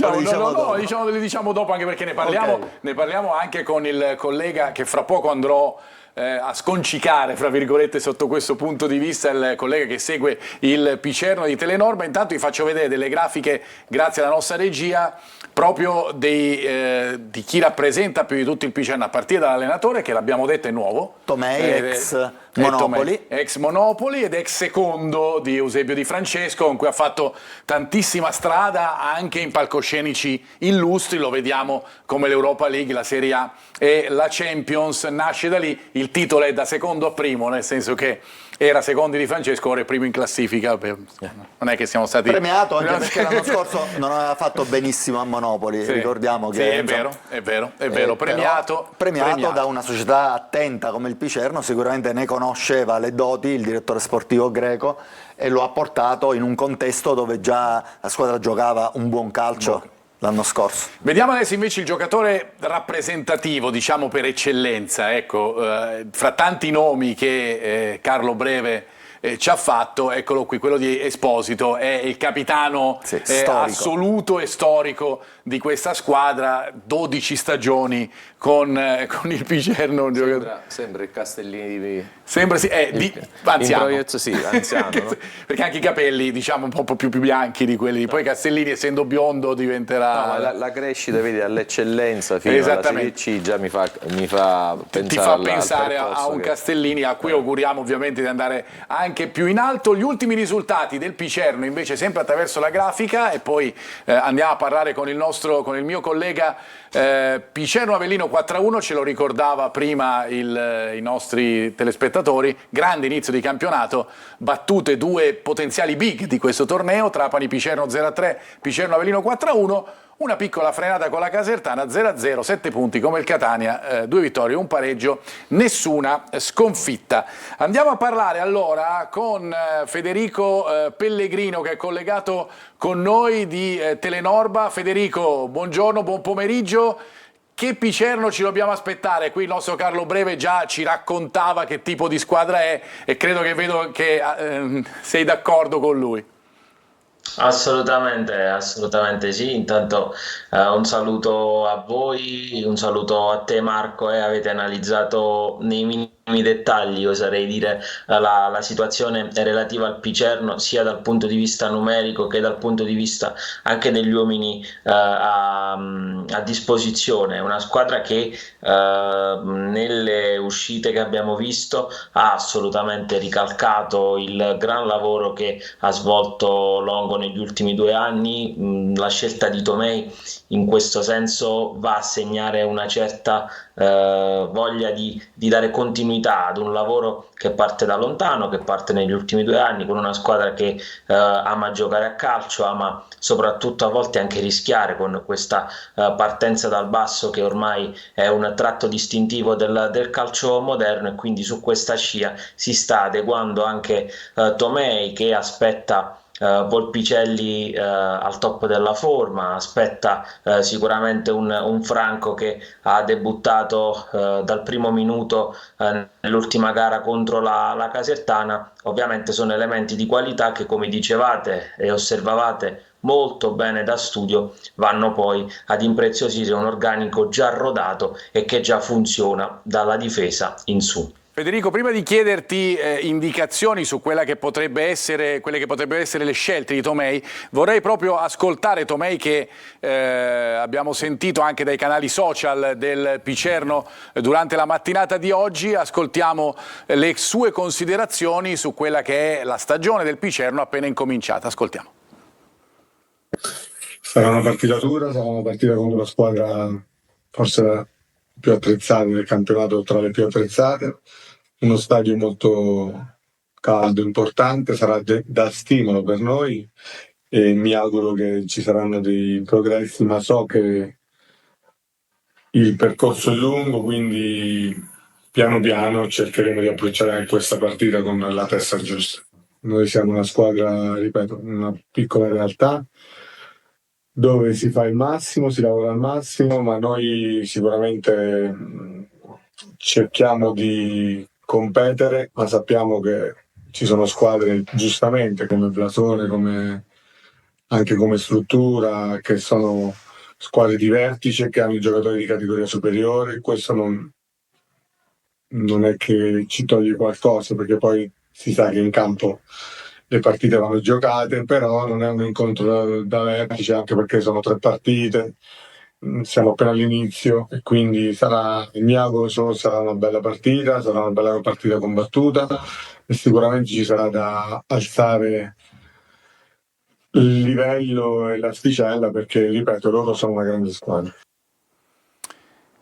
diciamo dopo, anche perché ne parliamo anche con il collega che fra poco andrò a sconcicare, fra virgolette, sotto questo punto di vista, il collega che segue il Picerno di Telenorma. Intanto vi faccio vedere delle grafiche, grazie alla nostra regia, proprio di chi rappresenta più di tutti il Picerno, a partire dall'allenatore, che l'abbiamo detto è nuovo, Tomei, ex Monopoli ed ex secondo di Eusebio Di Francesco, con cui ha fatto tantissima strada anche in palcoscenici illustri. Lo vediamo come l'Europa League, la Serie A e la Champions, nasce da lì. Il titolo è da secondo a primo, nel senso che era secondo Di Francesco, ora è primo in classifica. Non è che siamo stati premiato, anche perché l'anno scorso non aveva fatto benissimo a Monopoli, ricordiamo che è vero, premiato da una società attenta come il Picerno. Sicuramente ne conosceva le doti il direttore sportivo greco e lo ha portato in un contesto dove già la squadra giocava un buon calcio l'anno scorso. Vediamo adesso invece il giocatore rappresentativo, diciamo per eccellenza, ecco, fra tanti nomi che Carlo Breve ci ha fatto, eccolo qui, quello di Esposito, è il capitano assoluto e storico di questa squadra, 12 stagioni con il Picerno. Sembra il Castellini Sembra anziano. Anziano, no? Perché anche i capelli, diciamo, un po' più bianchi di quelli. Poi Castellini, essendo biondo, diventerà... No, la crescita, vedi, all'eccellenza fino alla Serie C già mi fa pensare a un Castellini, a cui auguriamo ovviamente di andare anche anche più in alto. Gli ultimi risultati del Picerno invece sempre attraverso la grafica, e poi andiamo a parlare con il mio collega. Picerno Avellino 4-1, ce lo ricordava prima i nostri telespettatori, grande inizio di campionato, battute due potenziali big di questo torneo, Trapani Picerno 0-3, Picerno Avellino 4-1. Una piccola frenata con la Casertana 0-0, 7 punti come il Catania, 2 vittorie, un pareggio, nessuna sconfitta. Andiamo a parlare allora con Federico Pellegrino, che è collegato con noi di Telenorba. Federico, buongiorno, buon pomeriggio. Che Picerno ci dobbiamo aspettare? Qui il nostro Carlo Breve già ci raccontava che tipo di squadra è, e vedo che sei d'accordo con lui. Assolutamente sì. Intanto un saluto a voi, un saluto a te Marco, avete analizzato nei minimi dettagli, oserei dire, la situazione relativa al Picerno, sia dal punto di vista numerico che dal punto di vista anche degli uomini a disposizione. Una squadra che nelle uscite che abbiamo visto ha assolutamente ricalcato il gran lavoro che ha svolto Longo negli ultimi 2 anni. La scelta di Tomei in questo senso va a segnare una certa voglia di dare continuità ad un lavoro che parte da lontano, che parte negli ultimi 2 anni, con una squadra che ama giocare a calcio, ama soprattutto a volte anche rischiare, con questa partenza dal basso che ormai è un tratto distintivo del calcio moderno, e quindi su questa scia si sta adeguando anche Tomei, che aspetta Volpicelli al top della forma, aspetta sicuramente un Franco che ha debuttato dal primo minuto nell'ultima gara contro la Casertana. Ovviamente sono elementi di qualità che, come dicevate e osservavate molto bene da studio, vanno poi ad impreziosire un organico già rodato e che già funziona dalla difesa in su. Federico, prima di chiederti indicazioni su quelle che potrebbero essere le scelte di Tomei, vorrei proprio ascoltare Tomei, che abbiamo sentito anche dai canali social del Picerno durante la mattinata di oggi. Ascoltiamo le sue considerazioni su quella che è la stagione del Picerno appena incominciata. Ascoltiamo. Sarà una partita dura, sarà una partita con una squadra forse più attrezzata del campionato, tra le più attrezzate, uno stadio molto caldo, importante, sarà da stimolo per noi, e mi auguro che ci saranno dei progressi, ma so che il percorso è lungo, quindi piano piano cercheremo di approcciare anche questa partita con la testa giusta. Noi siamo una squadra, ripeto, una piccola realtà dove si fa il massimo, si lavora al massimo, ma noi sicuramente cerchiamo di competere, ma sappiamo che ci sono squadre, giustamente, come Blasone, anche come struttura, che sono squadre di vertice, che hanno giocatori di categoria superiore. Questo non è che ci toglie qualcosa, perché poi si sa che in campo le partite vanno giocate, però non è un incontro da vertice, anche perché sono 3 partite, siamo appena all'inizio, e quindi mi auguro solo sarà una bella partita combattuta, e sicuramente ci sarà da alzare il livello e l'asticella, perché, ripeto, loro sono una grande squadra.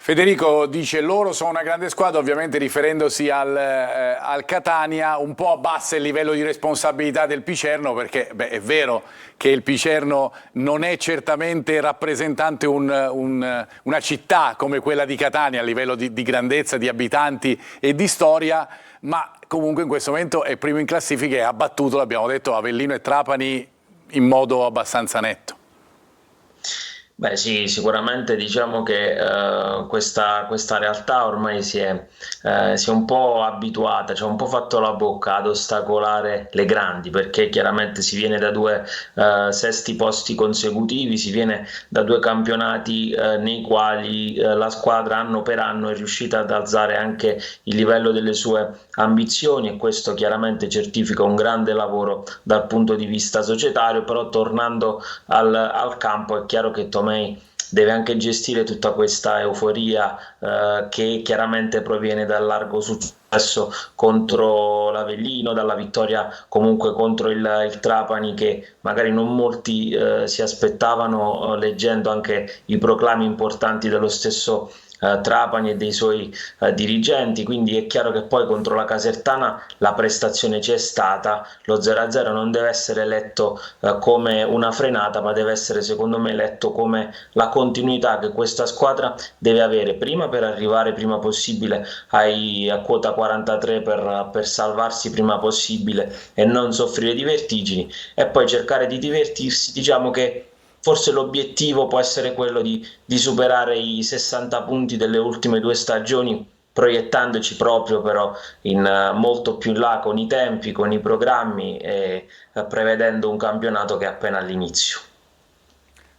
Federico dice loro sono una grande squadra, ovviamente riferendosi al Catania. Un po' abbassa il livello di responsabilità del Picerno, perché è vero che il Picerno non è certamente rappresentante una città come quella di Catania a livello di grandezza, di abitanti e di storia, ma comunque in questo momento è primo in classifica e ha battuto, l'abbiamo detto, Avellino e Trapani in modo abbastanza netto. Beh sì, sicuramente diciamo che questa realtà ormai si è un po' abituata, cioè un po' fatto la bocca ad ostacolare le grandi, perché chiaramente si viene da 2 sesti posti consecutivi, si viene da 2 campionati nei quali la squadra anno per anno è riuscita ad alzare anche il livello delle sue ambizioni, e questo chiaramente certifica un grande lavoro dal punto di vista societario. Però tornando al campo, è chiaro che Tomei deve anche gestire tutta questa euforia che chiaramente proviene dal largo successo contro l'Avellino, dalla vittoria comunque contro il Trapani, che magari non molti si aspettavano, leggendo anche i proclami importanti dello stesso Trapani e dei suoi dirigenti. Quindi è chiaro che poi contro la Casertana la prestazione c'è stata, lo 0-0 non deve essere letto come una frenata, ma deve essere secondo me letto come la continuità che questa squadra deve avere, prima per arrivare prima possibile a quota 43 per salvarsi prima possibile e non soffrire di vertigini, e poi cercare di divertirsi. Diciamo che forse l'obiettivo può essere quello di superare i 60 punti delle ultime 2 stagioni, proiettandoci proprio però molto più in là con i tempi, con i programmi, e prevedendo un campionato che è appena all'inizio.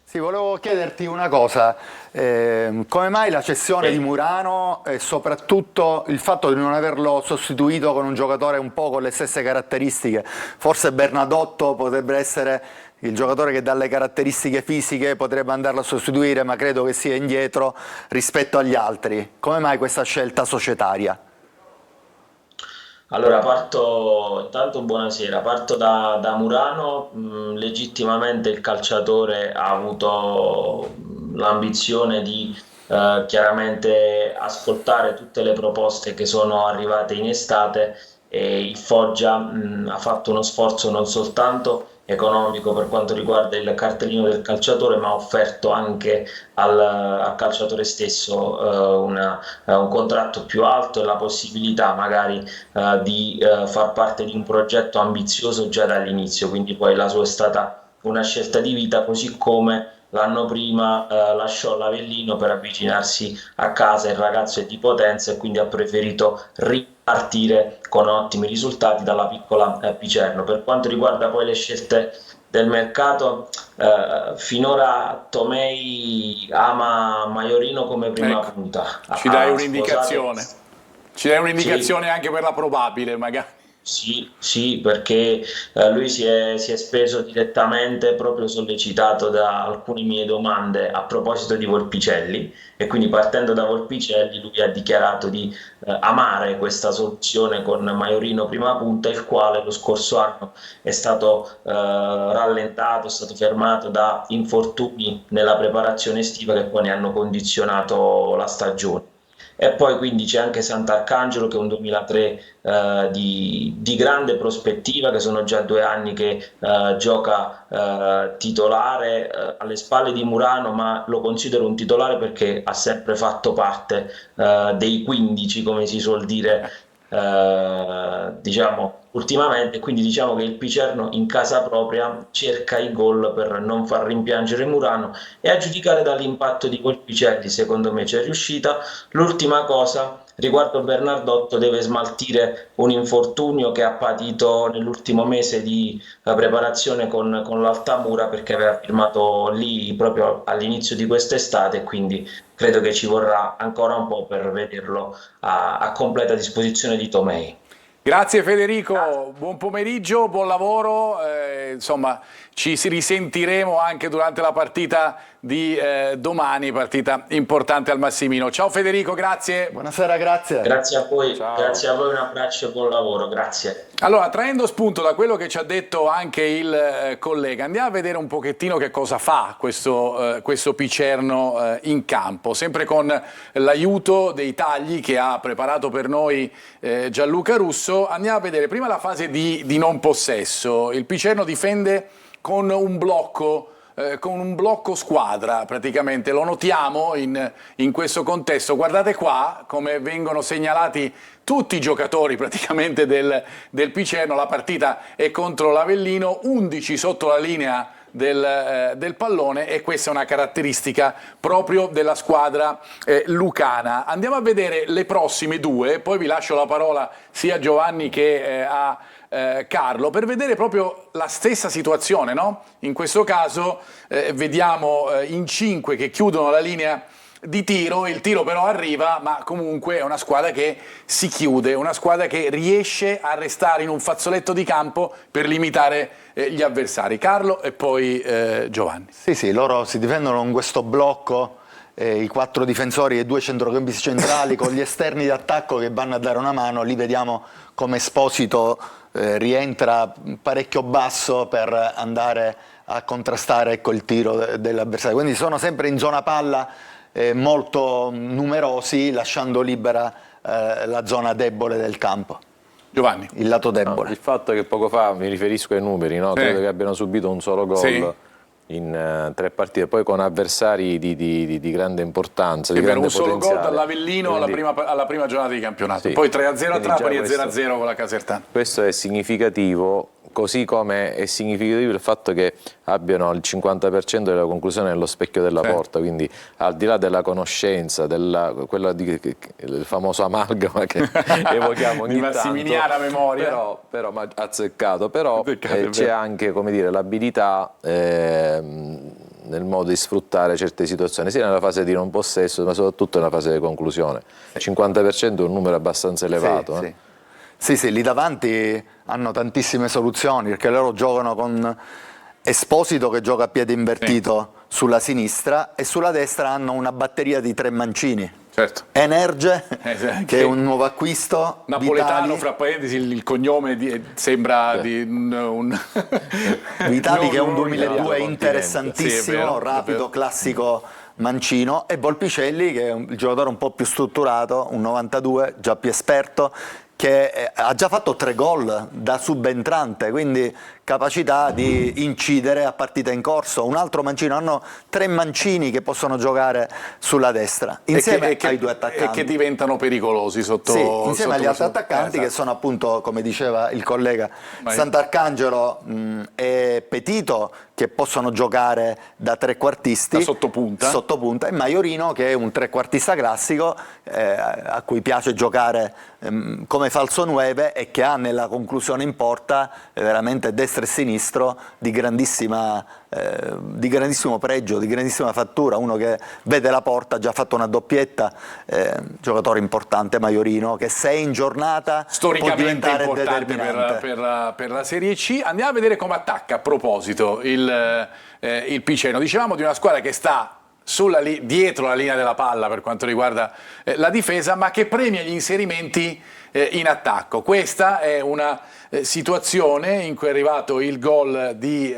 Sì, volevo chiederti una cosa, come mai la cessione di Murano e soprattutto il fatto di non averlo sostituito con un giocatore un po' con le stesse caratteristiche? Forse Bernadotto potrebbe essere il giocatore che dalle caratteristiche fisiche potrebbe andarlo a sostituire, ma credo che sia indietro rispetto agli altri. Come mai questa scelta societaria? Allora, intanto buonasera, parto da Murano. Legittimamente il calciatore ha avuto l'ambizione di chiaramente ascoltare tutte le proposte che sono arrivate in estate, e il Foggia ha fatto uno sforzo non soltanto economico per quanto riguarda il cartellino del calciatore, ma ha offerto anche al calciatore stesso un contratto più alto e la possibilità magari di far parte di un progetto ambizioso già dall'inizio. Quindi poi la sua è stata una scelta di vita, così come l'anno prima lasciò l'Avellino per avvicinarsi a casa. Il ragazzo è di Potenza e quindi ha preferito ripartire con ottimi risultati dalla piccola Picerno. Per quanto riguarda poi le scelte del mercato, finora Tomei ama Maiorino come prima punta. Ci dai un'indicazione? Ci dai un'indicazione Sì. Anche per la probabile, magari? Sì, perché lui si è speso direttamente, proprio sollecitato da alcune mie domande a proposito di Volpicelli, e quindi partendo da Volpicelli lui ha dichiarato di amare questa soluzione con Maiorino prima punta, il quale lo scorso anno è stato rallentato, è stato fermato da infortuni nella preparazione estiva che poi ne hanno condizionato la stagione. E poi quindi c'è anche Sant'Arcangelo, che è un 2003 di grande prospettiva, che sono già 2 anni che gioca titolare alle spalle di Murano, ma lo considero un titolare perché ha sempre fatto parte dei 15, come si suol dire, diciamo ultimamente. Quindi diciamo che il Picerno in casa propria cerca i gol per non far rimpiangere Murano, e a giudicare dall'impatto di Volpicelli secondo me c'è riuscita. L'ultima cosa riguardo Bernardotto: deve smaltire un infortunio che ha patito nell'ultimo mese di preparazione con l'Altamura, perché aveva firmato lì proprio all'inizio di quest'estate, quindi credo che ci vorrà ancora un po' per vederlo a completa disposizione di Tomei. Grazie Federico, buon pomeriggio, buon lavoro, insomma ci risentiremo anche durante la partita di domani, partita importante al Massimino. Ciao Federico, grazie. Buonasera, grazie. Grazie a voi, Ciao. grazie a voi, un abbraccio e buon lavoro, grazie. Allora, traendo spunto da quello che ci ha detto anche il collega, andiamo a vedere un pochettino che cosa fa questo Picerno in campo, sempre con l'aiuto dei tagli che ha preparato per noi Gianluca Russo. Andiamo a vedere prima la fase di non possesso. Il Picerno difende con un blocco squadra, praticamente lo notiamo in questo contesto. Guardate qua come vengono segnalati tutti i giocatori praticamente del Picerno. La partita è contro l'Avellino, 11 sotto la linea del pallone, e questa è una caratteristica proprio della squadra lucana. Andiamo a vedere le prossime 2, poi vi lascio la parola sia a Giovanni che a Carlo, per vedere proprio la stessa situazione, no? In questo caso vediamo in 5 che chiudono la linea di tiro, il tiro però arriva, ma comunque è una squadra che si chiude, una squadra che riesce a restare in un fazzoletto di campo per limitare gli avversari. Carlo e poi Giovanni. Sì, loro si difendono con questo blocco, i 4 difensori e 2 centrocampisti centrali con gli esterni d'attacco che vanno a dare una mano. Lì vediamo come Esposito rientra parecchio basso per andare a contrastare, ecco, il tiro dell'avversario. Quindi sono sempre in zona palla, molto numerosi, lasciando libera la zona debole del campo. Giovanni. Il lato debole. Il fatto che poco fa, mi riferisco ai numeri, no? Credo che abbiano subito un solo gol in 3 partite, poi con avversari di grande importanza, di grande un solo potenziale. gol dall'Avellino alla prima giornata di campionato, poi 3-0 a Trapani e 0-0 con la Casertana. Questo è significativo, così come è significativo il fatto che abbiano il 50% della conclusione nello specchio della porta, quindi al di là della conoscenza, il famoso amalgama che evochiamo ogni di Massimiliana tanto, memoria, però azzeccato, però c'è anche, come dire, l'abilità nel modo di sfruttare certe situazioni, sia nella fase di non possesso ma soprattutto nella fase di conclusione. Il 50% è un numero abbastanza elevato. Sì, lì davanti hanno tantissime soluzioni, perché loro giocano con Esposito che gioca a piede invertito sulla sinistra, e sulla destra hanno una batteria di 3 mancini. Certo. Energe, che è un nuovo acquisto. Napoletano, Vitali, fra parentesi, il cognome sembra di un Vitali che è un non 2002 italiano. interessantissimo, Sì, è vero, rapido, classico mancino, e Volpicelli che è il giocatore un po' più strutturato, un 92, già più esperto, che ha già fatto 3 gol da subentrante, quindi capacità di incidere a partita in corso. Un altro mancino, hanno 3 mancini che possono giocare sulla destra insieme ai 2 attaccanti, e che diventano pericolosi insieme agli altri attaccanti che sono appunto, come diceva il collega, Sant'Arcangelo e Petito, che possono giocare da trequartisti, da sottopunta, e Maiorino che è un trequartista classico, a cui piace giocare come falso 9 e che ha nella conclusione in porta veramente destra e sinistro di grandissimo pregio, di grandissima fattura. Uno che vede la porta, ha già fatto una doppietta, giocatore importante Maiorino, che se è in giornata storicamente può diventare importante determinante per la Serie C. Andiamo a vedere come attacca, a proposito, il Piceno. Dicevamo di una squadra che sta dietro la linea della palla per quanto riguarda la difesa, ma che premia gli inserimenti in attacco. Questa è una situazione in cui è arrivato il gol di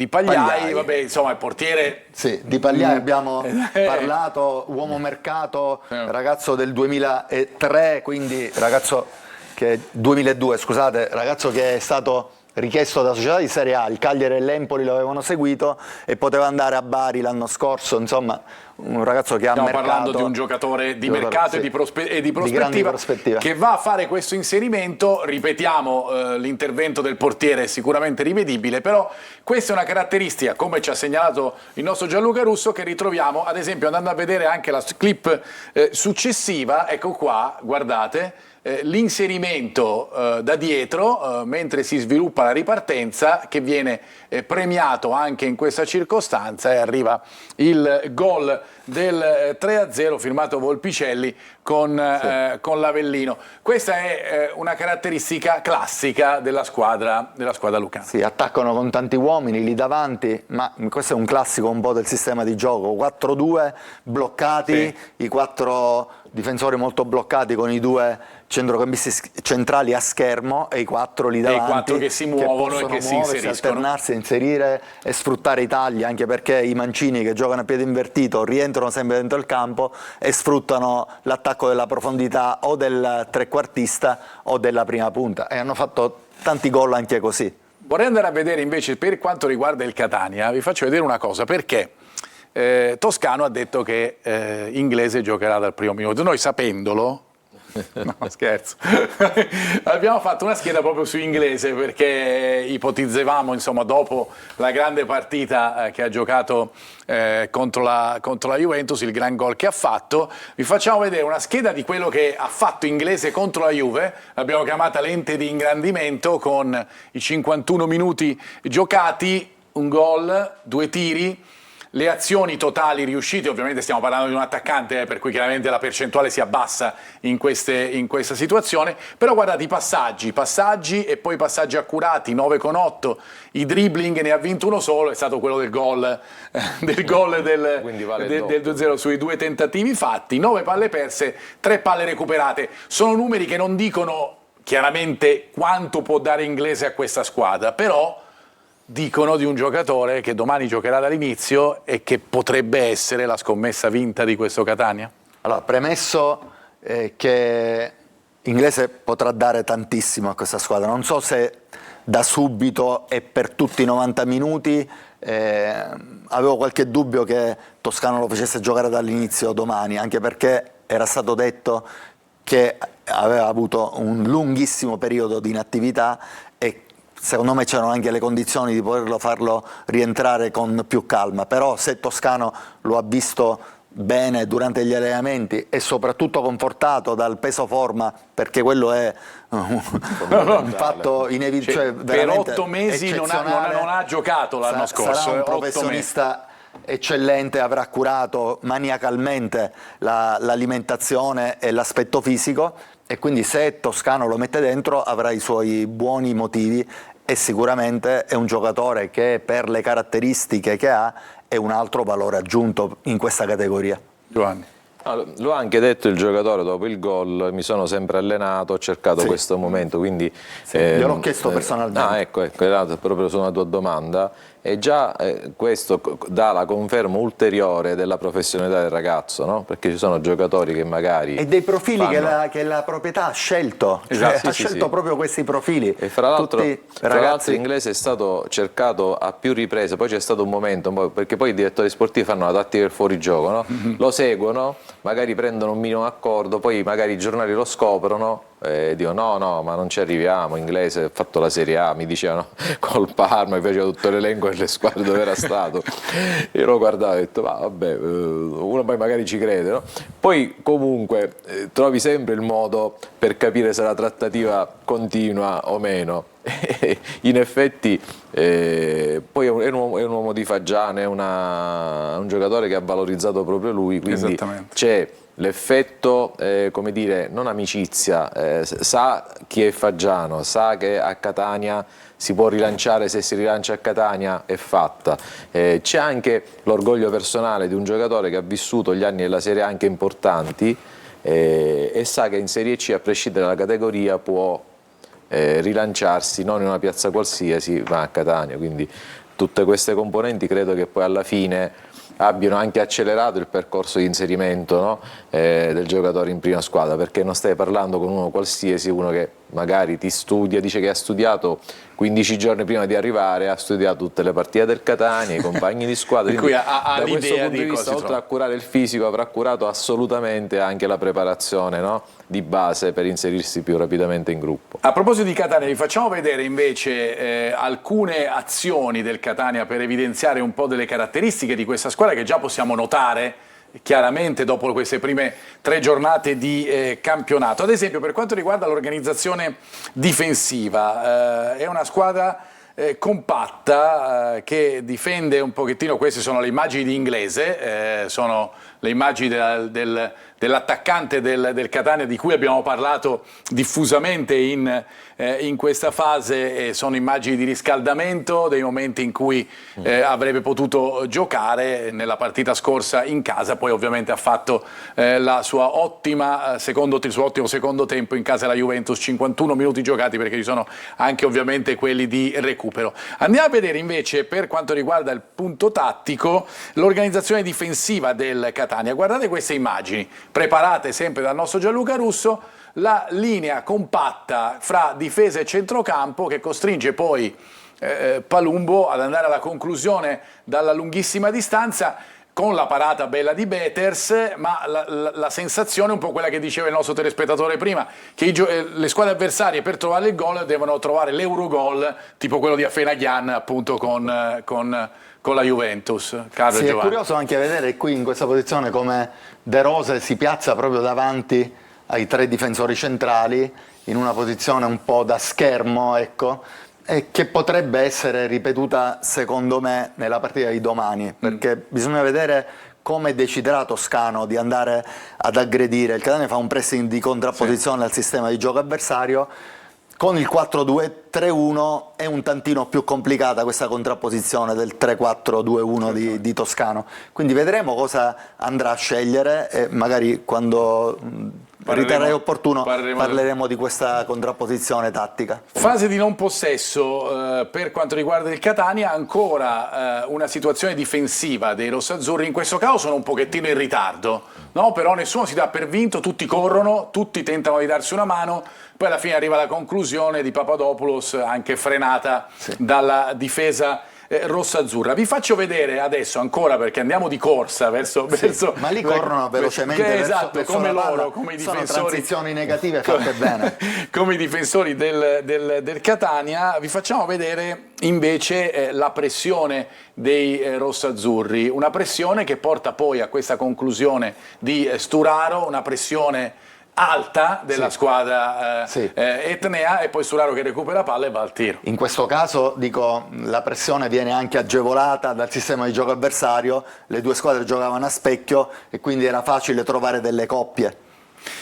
Pagliai. Vabbè, insomma, il portiere... Sì, di Pagliai abbiamo parlato, uomo mercato, ragazzo del 2003, quindi ragazzo che 2002, scusate, ragazzo che è stato richiesto da società di Serie A, il Cagliari e l'Empoli lo avevano seguito e poteva andare a Bari l'anno scorso, insomma un ragazzo che ha mercato. Stiamo parlando di un giocatore di mercato, sì, e di prospettiva, che va a fare questo inserimento. Ripetiamo, l'intervento del portiere è sicuramente rivedibile, però questa è una caratteristica, come ci ha segnalato il nostro Gianluca Russo, che ritroviamo ad esempio andando a vedere anche la clip successiva. Ecco qua, guardate, l'inserimento da dietro mentre si sviluppa la ripartenza, che viene premiato anche in questa circostanza, e arriva il gol del 3-0 firmato Volpicelli con l'Avellino. Questa è una caratteristica classica della squadra lucana. Sì, attaccano con tanti uomini lì davanti, ma questo è un classico un po' del sistema di gioco, 4-2 bloccati, i 4 difensori molto bloccati con i 2 centrocampisti centrali a schermo e i 4 lì davanti, e i 4 che si muovono e che si inseriscono, alternarsi, inserire e sfruttare i tagli, anche perché i mancini che giocano a piede invertito rientrano sempre dentro il campo e sfruttano l'attacco della profondità o del trequartista o della prima punta, e hanno fatto tanti gol anche così. Vorrei andare a vedere invece, per quanto riguarda il Catania, vi faccio vedere una cosa, perché Toscano ha detto che Inglese giocherà dal primo minuto. Noi, sapendolo, no, scherzo, abbiamo fatto una scheda proprio su Inglese, perché ipotizzavamo, insomma, dopo la grande partita che ha giocato contro la Juventus, il gran gol che ha fatto. Vi facciamo vedere una scheda di quello che ha fatto Inglese contro la Juve, l'abbiamo chiamata lente di ingrandimento, con i 51 minuti giocati, un gol, 2 tiri, le azioni totali riuscite, ovviamente stiamo parlando di un attaccante per cui chiaramente la percentuale si abbassa in questa situazione, però guardate i passaggi e poi passaggi accurati, 9,8, i dribbling ne ha vinto uno solo, è stato quello del gol del 2-0 sui 2 tentativi fatti, 9 palle perse, 3 palle recuperate, sono numeri che non dicono chiaramente quanto può dare Inglese a questa squadra, però dicono di un giocatore che domani giocherà dall'inizio e che potrebbe essere la scommessa vinta di questo Catania? Allora, premesso che Inglese potrà dare tantissimo a questa squadra, non so se da subito e per tutti i 90 minuti, avevo qualche dubbio che Toscano lo facesse giocare dall'inizio domani, anche perché era stato detto che aveva avuto un lunghissimo periodo di inattività e secondo me c'erano anche le condizioni di poterlo farlo rientrare con più calma, però se Toscano lo ha visto bene durante gli allenamenti e soprattutto confortato dal peso forma, perché quello è un fatto inevitabile, cioè, per 8 mesi non ha giocato l'anno scorso, sarà un professionista eccellente, avrà curato maniacalmente l'alimentazione e l'aspetto fisico, e quindi se Toscano lo mette dentro avrà i suoi buoni motivi e sicuramente è un giocatore che per le caratteristiche che ha è un altro valore aggiunto in questa categoria. Giovanni. Lo ha anche detto il giocatore dopo il gol, mi sono sempre allenato, ho cercato questo momento, quindi gliel'ho chiesto personalmente. Ecco, era proprio su una tua domanda, e già questo dà la conferma ulteriore della professionalità del ragazzo, no? Perché ci sono giocatori che magari e dei profili che la proprietà ha scelto, esatto, ha scelto proprio questi profili. E fra l'altro ragazzi... l'Inglese è stato cercato a più riprese, poi c'è stato un momento, perché poi i direttori sportivi fanno la tattica del fuorigioco, no? Lo seguono, magari prendono un minimo accordo, poi magari i giornali lo scoprono e dicono no, ma non ci arriviamo, Inglese ha fatto la Serie A, mi dicevano col Parma, mi faceva tutto l'elenco delle squadre dove era stato. Io lo guardavo e ho detto vabbè, uno poi magari ci crede, no? Poi comunque trovi sempre il modo per capire se la trattativa continua o meno. In effetti poi è un uomo di fagiane, è un giocatore che ha valorizzato proprio lui, quindi c'è l'effetto, come dire, non amicizia, sa chi è Faggiano, sa che a Catania si può rilanciare, se si rilancia a Catania è fatta. C'è anche l'orgoglio personale di un giocatore che ha vissuto gli anni della Serie A anche importanti e sa che in Serie C, a prescindere dalla categoria, può rilanciarsi non in una piazza qualsiasi ma a Catania, quindi tutte queste componenti credo che poi alla fine abbiano anche accelerato il percorso di inserimento, no? Del giocatore in prima squadra, perché non stai parlando con uno qualsiasi, uno che magari ti studia, dice che ha studiato 15 giorni prima di arrivare, ha studiato tutte le partite del Catania, i compagni di squadra, per cui da questo punto di vista, oltre a curare il fisico, avrà curato assolutamente anche la preparazione, no? Di base per inserirsi più rapidamente in gruppo. A proposito di Catania, vi facciamo vedere invece alcune azioni del Catania per evidenziare un po' delle caratteristiche di questa squadra che già possiamo notare chiaramente dopo queste prime 3 giornate di campionato. Ad esempio, per quanto riguarda l'organizzazione difensiva, è una squadra compatta che difende un pochettino. Queste sono le immagini di Inglese, sono le immagini dell'attaccante del Catania di cui abbiamo parlato diffusamente in questa fase, sono immagini di riscaldamento dei momenti in cui avrebbe potuto giocare nella partita scorsa in casa, poi ovviamente ha fatto il suo ottimo secondo tempo in casa della Juventus, 51 minuti giocati perché ci sono anche ovviamente quelli di recupero. Andiamo a vedere invece per quanto riguarda il punto tattico l'organizzazione difensiva del Catania. Guardate queste immagini preparate sempre dal nostro Gianluca Russo, la linea compatta fra difesa e centrocampo che costringe poi Palumbo ad andare alla conclusione dalla lunghissima distanza con la parata bella di Beters, ma la sensazione è un po' quella che diceva il nostro telespettatore prima, che le squadre avversarie per trovare il gol devono trovare l'Eurogol, tipo quello di Afenaghian appunto con la Juventus. Carlo sì, Giovanni. È curioso anche vedere qui in questa posizione come De Rose si piazza proprio davanti ai 3 difensori centrali in una posizione un po' da schermo, ecco, e che potrebbe essere ripetuta secondo me nella partita di domani, perché bisogna vedere come deciderà Toscano di andare ad aggredire. Il Catania fa un pressing di contrapposizione al sistema di gioco avversario. Con il 4-2-3-1 è un tantino più complicata questa contrapposizione del 3-4-2-1 di Toscano, quindi vedremo cosa andrà a scegliere e magari quando riterrei opportuno parleremo di questa contrapposizione tattica. Fase di non possesso per quanto riguarda il Catania, ancora una situazione difensiva dei rossazzurri, in questo caso sono un pochettino in ritardo, no? Però nessuno si dà per vinto, tutti corrono, tutti tentano di darsi una mano, poi alla fine arriva la conclusione di Papadopoulos, anche frenata dalla difesa rossazzurra. Vi faccio vedere adesso ancora, perché andiamo di corsa verso ma lì corrono velocemente esatto, come loro, come i difensori. Sono transizioni negative fatte bene. Come i difensori del Catania. Vi facciamo vedere invece la pressione dei rossazzurri, una pressione che porta poi a questa conclusione di Sturaro, una pressione alta della squadra etnea, e poi Sturaro che recupera palla e va al tiro. In questo caso dico, la pressione viene anche agevolata dal sistema di gioco avversario, le due squadre giocavano a specchio e quindi era facile trovare delle coppie.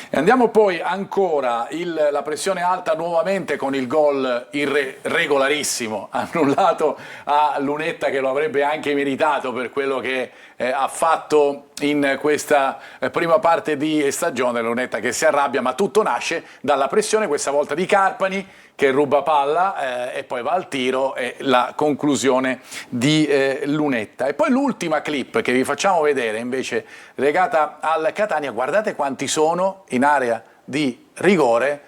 E andiamo poi ancora, la pressione alta nuovamente con il gol irregolarissimo annullato a Lunetta, che lo avrebbe anche meritato per quello che ha fatto in questa prima parte di stagione. Lunetta che si arrabbia, ma tutto nasce dalla pressione questa volta di Carpani, che ruba palla e poi va al tiro, e la conclusione di Lunetta. E poi l'ultima clip che vi facciamo vedere invece legata al Catania, guardate quanti sono in area di rigore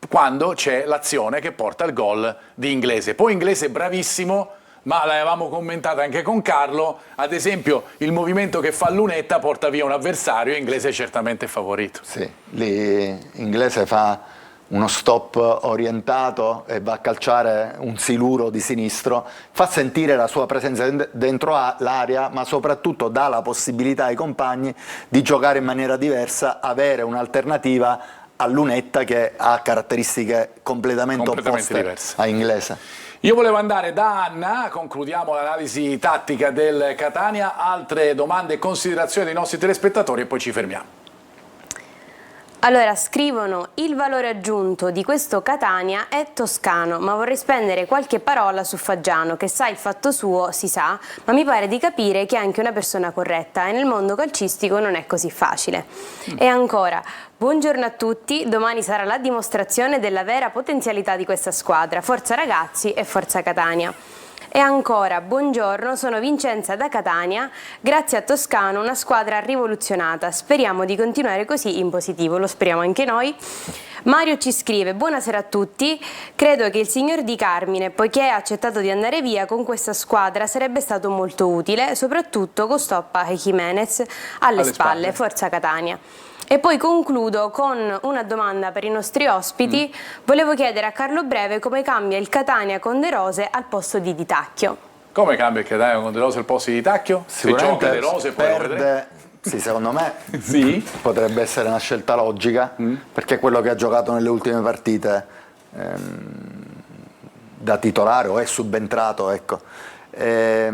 quando c'è l'azione che porta al gol di Inglese. Poi Inglese bravissimo, ma l'avevamo commentata anche con Carlo, ad esempio il movimento che fa Lunetta porta via un avversario, Inglese è certamente favorito. Sì, lì Inglese fa uno stop orientato e va a calciare un siluro di sinistro, fa sentire la sua presenza dentro l'area, ma soprattutto dà la possibilità ai compagni di giocare in maniera diversa, avere un'alternativa a Lunetta che ha caratteristiche completamente opposte diverse a Inglese. Io volevo andare da Anna, concludiamo l'analisi tattica del Catania, altre domande e considerazioni dei nostri telespettatori e poi ci fermiamo. Allora, scrivono: il valore aggiunto di questo Catania è Toscano, ma vorrei spendere qualche parola su Faggiano, che sa il fatto suo, si sa, ma mi pare di capire che è anche una persona corretta e nel mondo calcistico non è così facile. E ancora, buongiorno a tutti, domani sarà la dimostrazione della vera potenzialità di questa squadra, forza ragazzi e forza Catania. E ancora, buongiorno, sono Vincenza da Catania, grazie a Toscano una squadra rivoluzionata, speriamo di continuare così in positivo, lo speriamo anche noi. Mario ci scrive: buonasera a tutti, credo che il signor Di Carmine, poiché ha accettato di andare via con questa squadra, sarebbe stato molto utile, soprattutto con Stoppa e Jimenez alle spalle, forza Catania. E poi concludo con una domanda per i nostri ospiti. Volevo chiedere a Carlo Breve come cambia il Catania con De Rose al posto di Di Tacchio. Come cambia il Catania con De Rose al posto di Di Tacchio? Se gioca De Rose poi perde, sì, secondo me sì, potrebbe essere una scelta logica, perché quello che ha giocato nelle ultime partite da titolare o è subentrato, ecco. La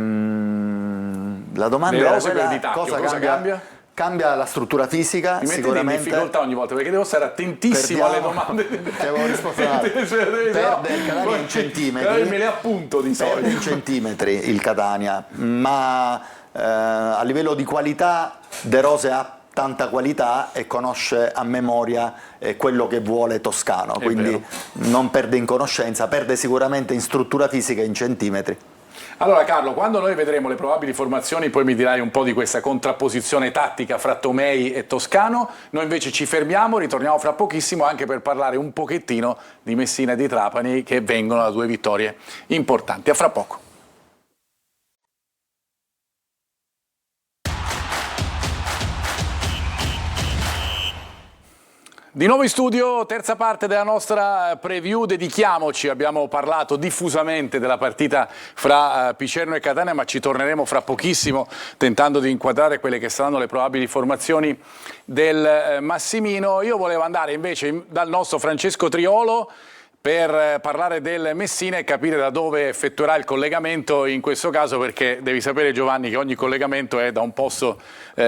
domanda De Rose è per Di Tacchio, cosa cambia? Cambia la struttura fisica, mi mettete sicuramente. in difficoltà ogni volta perché devo stare attentissimo alle domande. Ti avevo risposto perde il Catania in centimetri, me le appunto di solito. Perde in centimetri il Catania, ma a livello di qualità De Rose ha tanta qualità e conosce a memoria quello che vuole Toscano, quindi non perde in conoscenza, perde sicuramente in struttura fisica in centimetri. Allora Carlo, quando noi vedremo le probabili formazioni poi mi dirai un po' di questa contrapposizione tattica fra Tomei e Toscano, noi invece ci fermiamo, ritorniamo fra pochissimo anche per parlare un pochettino di Messina e di Trapani che vengono da due vittorie importanti. A fra poco. Di nuovo in studio, terza parte della nostra preview, dedichiamoci, abbiamo parlato diffusamente della partita fra Picerno e Catania, ma ci torneremo fra pochissimo tentando di inquadrare quelle che saranno le probabili formazioni del Massimino. Io volevo andare invece dal nostro Francesco Triolo per parlare del Messina e capire da dove effettuerà il collegamento in questo caso, perché devi sapere, Giovanni, che ogni collegamento è da un posto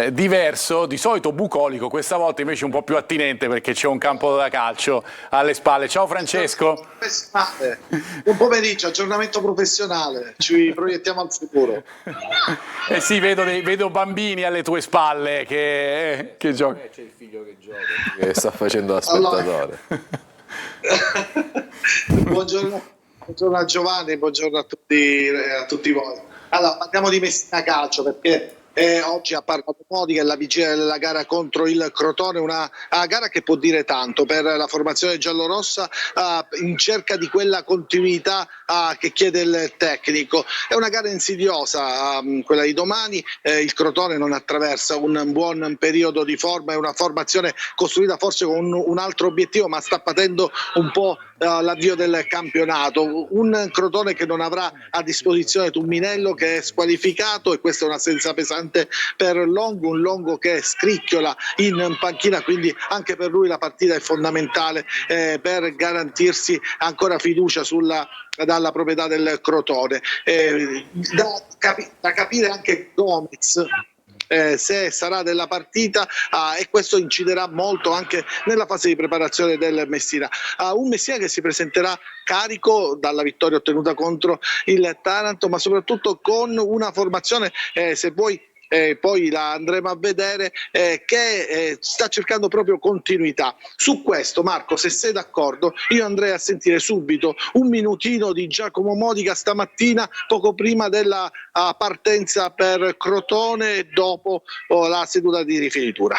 diverso, di solito bucolico, questa volta invece un po' più attinente perché c'è un campo da calcio alle spalle. Ciao Francesco. Buon pomeriggio, aggiornamento professionale, ci proiettiamo al futuro. Eh sì, vedo bambini alle tue spalle che giocano. C'è il figlio che gioca, che sta facendo da spettatore. Buongiorno a Giovanni, buongiorno a tutti voi. Allora, parliamo di Messina Calcio perché oggi ha parlato Modica, è la vigilia della gara contro il Crotone, una gara che può dire tanto per la formazione giallorossa, in cerca di quella continuità che chiede il tecnico. È una gara insidiosa, quella di domani. Il Crotone non attraversa un buon periodo di forma, è una formazione costruita forse con un altro obiettivo, ma sta patendo un po' l'avvio del campionato. Un Crotone che non avrà a disposizione Tumminello, che è squalificato, e questa è un'assenza pesante per Longo, un Longo che scricchiola in panchina, quindi anche per lui la partita è fondamentale per garantirsi ancora fiducia dalla proprietà del Crotone. Da capire anche Gomez se sarà della partita, e questo inciderà molto anche nella fase di preparazione del Messina. Un Messina che si presenterà carico dalla vittoria ottenuta contro il Taranto, ma soprattutto con una formazione, se vuoi poi la andremo a vedere, che sta cercando proprio continuità. Su questo, Marco, se sei d'accordo, io andrei a sentire subito un minutino di Giacomo Modica stamattina, poco prima della partenza per Crotone e dopo la seduta di rifinitura.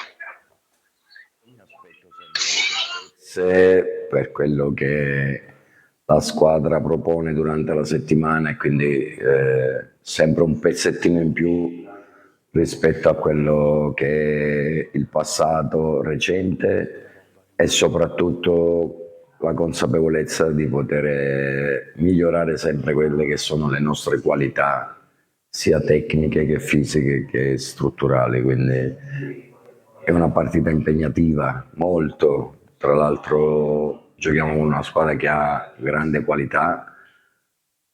Per quello che la squadra propone durante la settimana, e quindi sempre un pezzettino in più rispetto a quello che è il passato recente, e soprattutto la consapevolezza di poter migliorare sempre quelle che sono le nostre qualità, sia tecniche che fisiche che strutturali. Quindi è una partita impegnativa, molto. Tra l'altro giochiamo con una squadra che ha grande qualità,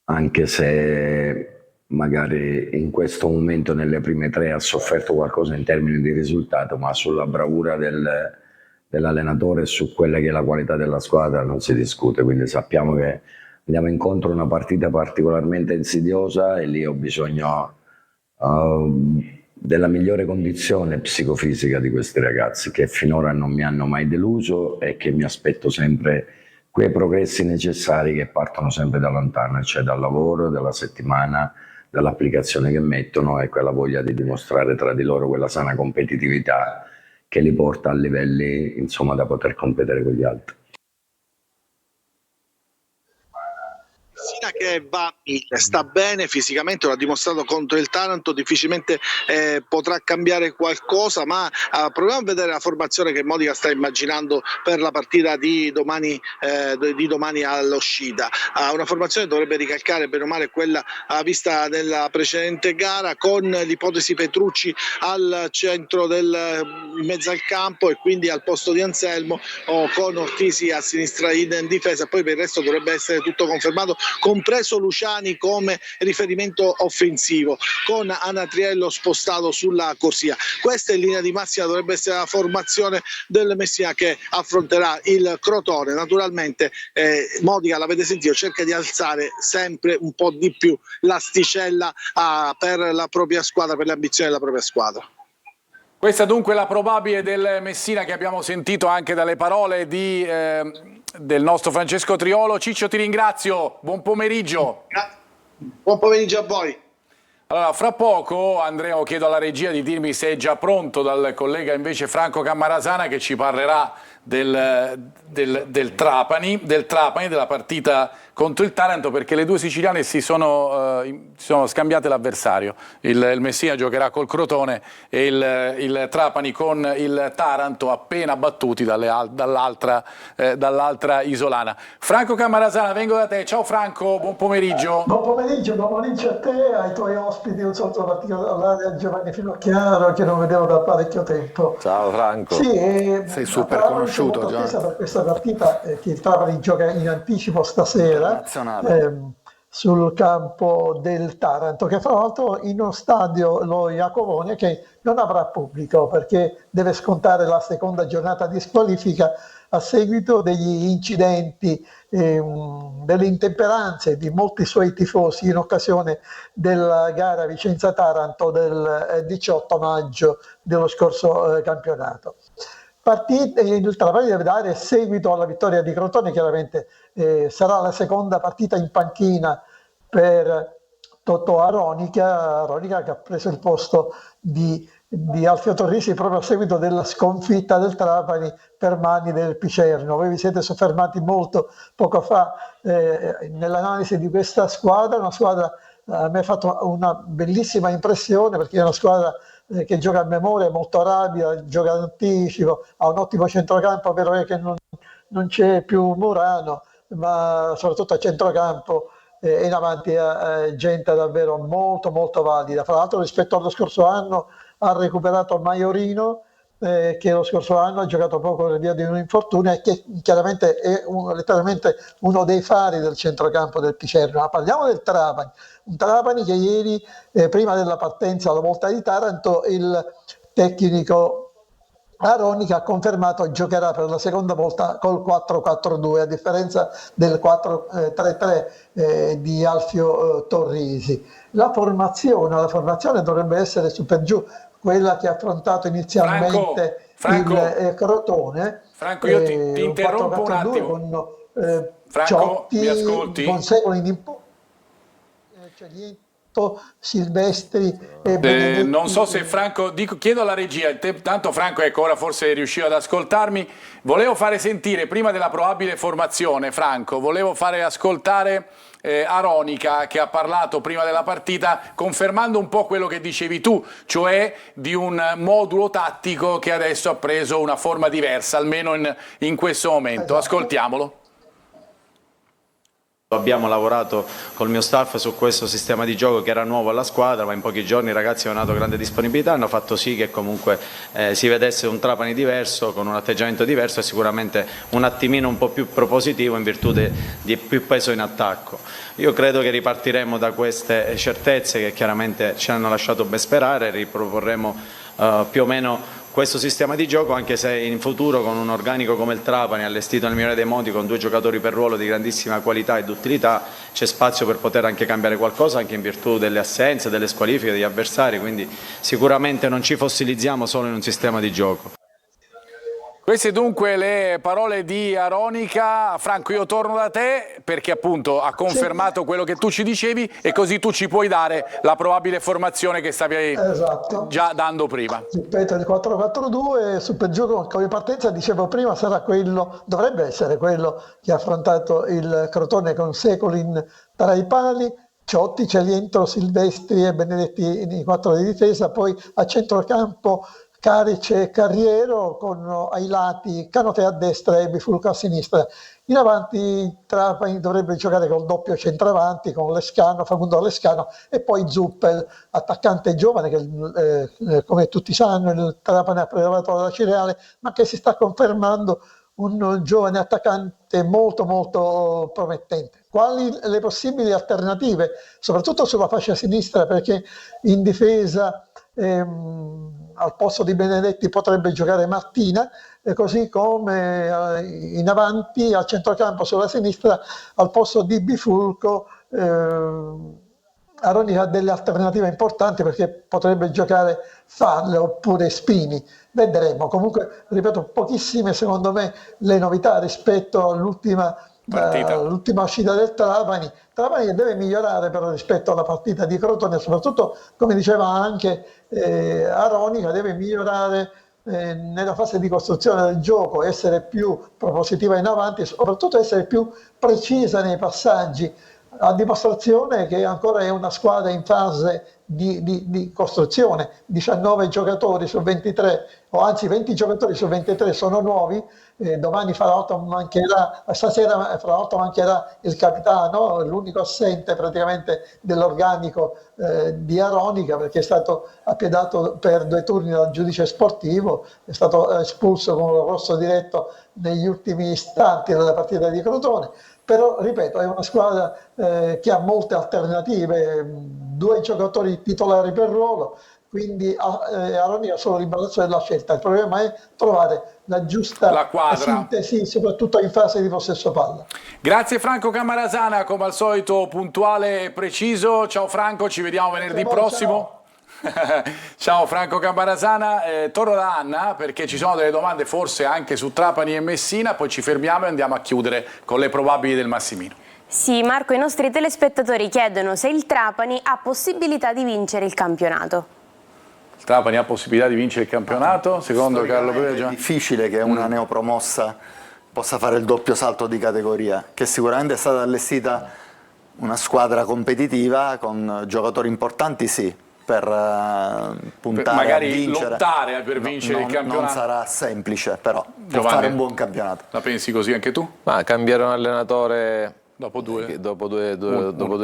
anche se magari in questo momento nelle prime tre ha sofferto qualcosa in termini di risultato, ma sulla bravura dell'allenatore e su quella che è la qualità della squadra non si discute. Quindi sappiamo che andiamo incontro a una partita particolarmente insidiosa, e lì ho bisogno della migliore condizione psicofisica di questi ragazzi, che finora non mi hanno mai deluso e che mi aspetto sempre quei progressi necessari che partono sempre da lontano, cioè dal lavoro, dalla settimana, dall'applicazione che mettono, e quella voglia di dimostrare tra di loro quella sana competitività che li porta a livelli, insomma, da poter competere con gli altri. Messina che va, sta bene fisicamente, lo ha dimostrato contro il Taranto, difficilmente potrà cambiare qualcosa, ma proviamo a vedere la formazione che Modica sta immaginando per la partita di domani all'uscita. Una formazione che dovrebbe ricalcare bene o male quella vista nella precedente gara, con l'ipotesi Petrucci al centro in mezzo al campo e quindi al posto di Anselmo, con Ortisi a sinistra in difesa. Poi per il resto dovrebbe essere tutto confermato, compreso Luciani come riferimento offensivo, con Anatriello spostato sulla corsia. Questa in linea di massima dovrebbe essere la formazione del Messina che affronterà il Crotone. Naturalmente Modica, l'avete sentito, cerca di alzare sempre un po' di più l'asticella per la propria squadra, per le ambizioni della propria squadra. Questa dunque è la probabile del Messina, che abbiamo sentito anche dalle parole del nostro Francesco Triolo. Ciccio, ti ringrazio, buon pomeriggio. Buon pomeriggio a voi. Allora, fra poco andremo, chiedo alla regia di dirmi se è già pronto dal collega invece Franco Cammarasana, che ci parlerà del Trapani, della partita contro il Taranto, perché le due siciliane si sono scambiate l'avversario. Il Messina giocherà col Crotone e il Trapani con il Taranto, appena battuti dall'altra isolana. Franco Cammarasana, vengo da te. Ciao Franco, buon pomeriggio. Buon pomeriggio a te, ai tuoi ospiti, un saluto particolare a Giovanni Finocchiaro, che non vedevo da parecchio tempo. Ciao Franco. Sì, sei super conosciuto. conosciuto, molto attesa Giovanni. per questa partita che il Trapani gioca in anticipo stasera Nazionale. sul campo del Taranto, che fra l'altro in uno stadio, lo Iacovone, che non avrà pubblico perché deve scontare la seconda giornata di squalifica a seguito degli incidenti, delle intemperanze di molti suoi tifosi in occasione della gara Vicenza-Taranto del 18 maggio dello scorso campionato. Il Trapani deve dare seguito alla vittoria di Crotone, chiaramente sarà la seconda partita in panchina per Totò Aronica che ha preso il posto di Alfio Torrisi proprio a seguito della sconfitta del Trapani per mani del Picerno. Voi vi siete soffermati molto poco fa nell'analisi di questa squadra, una squadra a me ha fatto una bellissima impressione perché è una squadra che gioca a memoria, molto rapida, gioca d'anticipo, ha un ottimo centrocampo, vero è che non c'è più Murano, ma soprattutto a centrocampo e in avanti gente davvero molto molto valida. Fra l'altro rispetto allo scorso anno ha recuperato Maiorino, che lo scorso anno ha giocato poco per via di un infortunio e che chiaramente è letteralmente uno dei fari del centrocampo del Picerno. Ma parliamo del Trapani, un Trapani che ieri, prima della partenza alla volta di Taranto, il tecnico Aronica ha confermato che giocherà per la seconda volta col 4-4-2 a differenza del 4-3-3 di Alfio Torrisi. La formazione dovrebbe essere su per giù quella che ha affrontato inizialmente il Crotone. Franco, io ti interrompo un attimo. Con Franco, Ciotti, mi ascolti? con Secoli in Celietto, Silvestri e Benedetti. Non so se Franco, chiedo alla regia, tanto Franco, ecco, ora forse riusciva ad ascoltarmi. Volevo fare sentire, prima della probabile formazione, Franco, volevo fare ascoltare Aronica, che ha parlato prima della partita confermando un po' quello che dicevi tu, cioè di un modulo tattico che adesso ha preso una forma diversa, almeno in questo momento. Ascoltiamolo. Abbiamo lavorato col mio staff su questo sistema di gioco che era nuovo alla squadra, ma in pochi giorni i ragazzi hanno dato grande disponibilità, hanno fatto sì che comunque si vedesse un Trapani diverso, con un atteggiamento diverso e sicuramente un attimino un po' più propositivo in virtù di più peso in attacco. Io credo che ripartiremo da queste certezze che chiaramente ci hanno lasciato ben sperare, riproporremo più o meno questo sistema di gioco, anche se in futuro con un organico come il Trapani, allestito nel migliore dei modi, con 2 giocatori per ruolo di grandissima qualità e d'utilità, c'è spazio per poter anche cambiare qualcosa, anche in virtù delle assenze, delle squalifiche degli avversari, quindi sicuramente non ci fossilizziamo solo in un sistema di gioco. Queste dunque le parole di Aronica. Franco, io torno da te perché appunto ha confermato quello che tu ci dicevi e così tu ci puoi dare la probabile formazione che stavi già dando prima. Ripeto, il 4-4-2 su per giù come partenza, dicevo prima, sarà quello, dovrebbe essere quello che ha affrontato il Crotone con Secolin tra i pali, Ciotti, Celientro, Silvestri e Benedetti nei 4 di difesa, poi a centrocampo Carice e Carriero, con ai lati Canote a destra e Bifulco a sinistra. In avanti Trapani dovrebbe giocare col doppio centravanti con Lescano, Facundo Lescano e poi Zuppel, attaccante giovane che come tutti sanno il Trapani ha prelevato dalla Cireale, ma che si sta confermando un giovane attaccante molto molto promettente. Quali le possibili alternative, soprattutto sulla fascia sinistra, perché in difesa al posto di Benedetti potrebbe giocare Martina, così come in avanti al centrocampo sulla sinistra al posto di Bifulco Aronica ha delle alternative importanti perché potrebbe giocare Falle oppure Spini, vedremo. Comunque ripeto, pochissime secondo me le novità rispetto all'ultima uscita del Trapani che deve migliorare però rispetto alla partita di Crotone, soprattutto come diceva anche Aronica, deve migliorare nella fase di costruzione del gioco, essere più propositiva in avanti, soprattutto essere più precisa nei passaggi. a dimostrazione che ancora è una squadra in fase di costruzione. 19 giocatori su 23, o anzi 20 giocatori su 23 sono nuovi. Domani stasera fra 8 mancherà il capitano, l'unico assente praticamente dell'organico di Aronica, perché è stato appiedato per 2 turni dal giudice sportivo, è stato espulso con un rosso diretto negli ultimi istanti della partita di Crotone. Però, ripeto, è una squadra che ha molte alternative, 2 giocatori titolari per ruolo, quindi Aronica ha solo l'imbarazzo della scelta. Il problema è trovare la giusta sintesi, soprattutto in fase di possesso palla. Grazie Franco Cammarasana, come al solito puntuale e preciso. Ciao Franco, ci vediamo venerdì prossimo. Ciao Franco Cammarasana, torno da Anna perché ci sono delle domande forse anche su Trapani e Messina, poi ci fermiamo e andiamo a chiudere con le probabili del Massimino. Sì, Marco, i nostri telespettatori chiedono se il Trapani ha possibilità di vincere il campionato. Il Trapani ha possibilità di vincere il campionato? Secondo Carlo Peregia? È difficile che una neopromossa possa fare il doppio salto di categoria, che sicuramente è stata allestita una squadra competitiva con giocatori importanti, sì, per puntare magari a vincere. Lottare per vincere il campionato. Non sarà semplice, però Giovanni, può fare un buon campionato. La pensi così anche tu? Ma cambiare un allenatore dopo due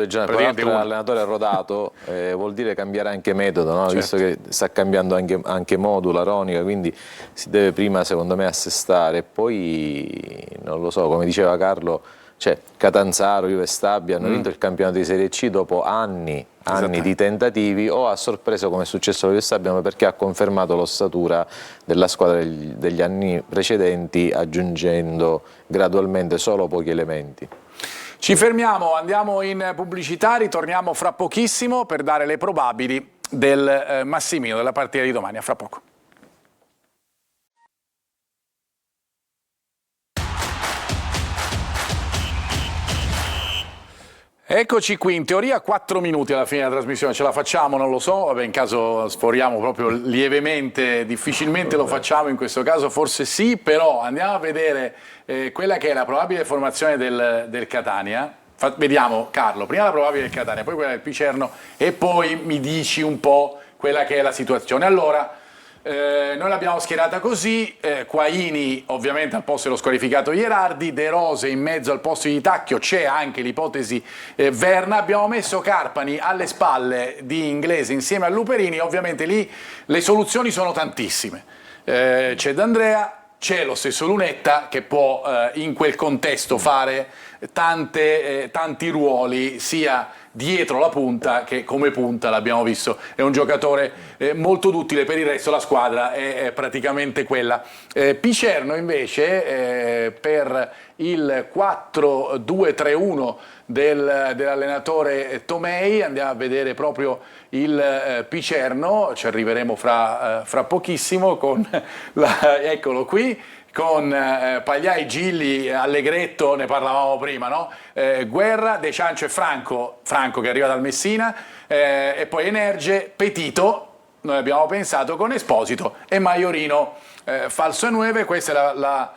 giornate, l'altro allenatore è rodato, vuol dire cambiare anche metodo, no? Certo. Visto che sta cambiando anche modulo, Aronica, quindi si deve prima secondo me assestare, e poi non lo so, come diceva Carlo, cioè Catanzaro, Juve Stabia hanno vinto il campionato di Serie C dopo anni di tentativi, o a sorpresa come è successo con Juve Stabia, ma perché ha confermato l'ossatura della squadra degli anni precedenti, aggiungendo gradualmente solo pochi elementi. Ci fermiamo, andiamo in pubblicità, ritorniamo fra pochissimo per dare le probabili del Massimino della partita di domani. A fra poco. Eccoci qui, in teoria 4 minuti alla fine della trasmissione, ce la facciamo? Non lo so, vabbè, in caso sforiamo proprio lievemente, difficilmente lo facciamo, in questo caso forse sì, però andiamo a vedere quella che è la probabile formazione del Catania. Vediamo Carlo, prima la probabile del Catania, poi quella del Picerno e poi mi dici un po' quella che è la situazione. Allora, noi l'abbiamo schierata così, Quaini ovviamente al posto dello squalificato Ierardi, De Rose in mezzo al posto di Tacchio, c'è anche l'ipotesi Verna, abbiamo messo Carpani alle spalle di Inglese insieme a Luperini, ovviamente lì le soluzioni sono tantissime, c'è D'Andrea, c'è lo stesso Lunetta che può in quel contesto fare tanti ruoli, sia dietro la punta che come punta, l'abbiamo visto, è un giocatore molto duttile, per il resto la squadra è praticamente quella. Picerno invece per il 4-2-3-1 dell'allenatore Tomei, andiamo a vedere proprio il Picerno, ci arriveremo fra pochissimo con eccolo qui, con Pagliai, Gilli, Allegretto, ne parlavamo prima, no? Guerra, De Ciancio e Franco che arriva dal Messina, e poi Energe, Petito, noi abbiamo pensato con Esposito, e Maiorino, falso e 9, questa è la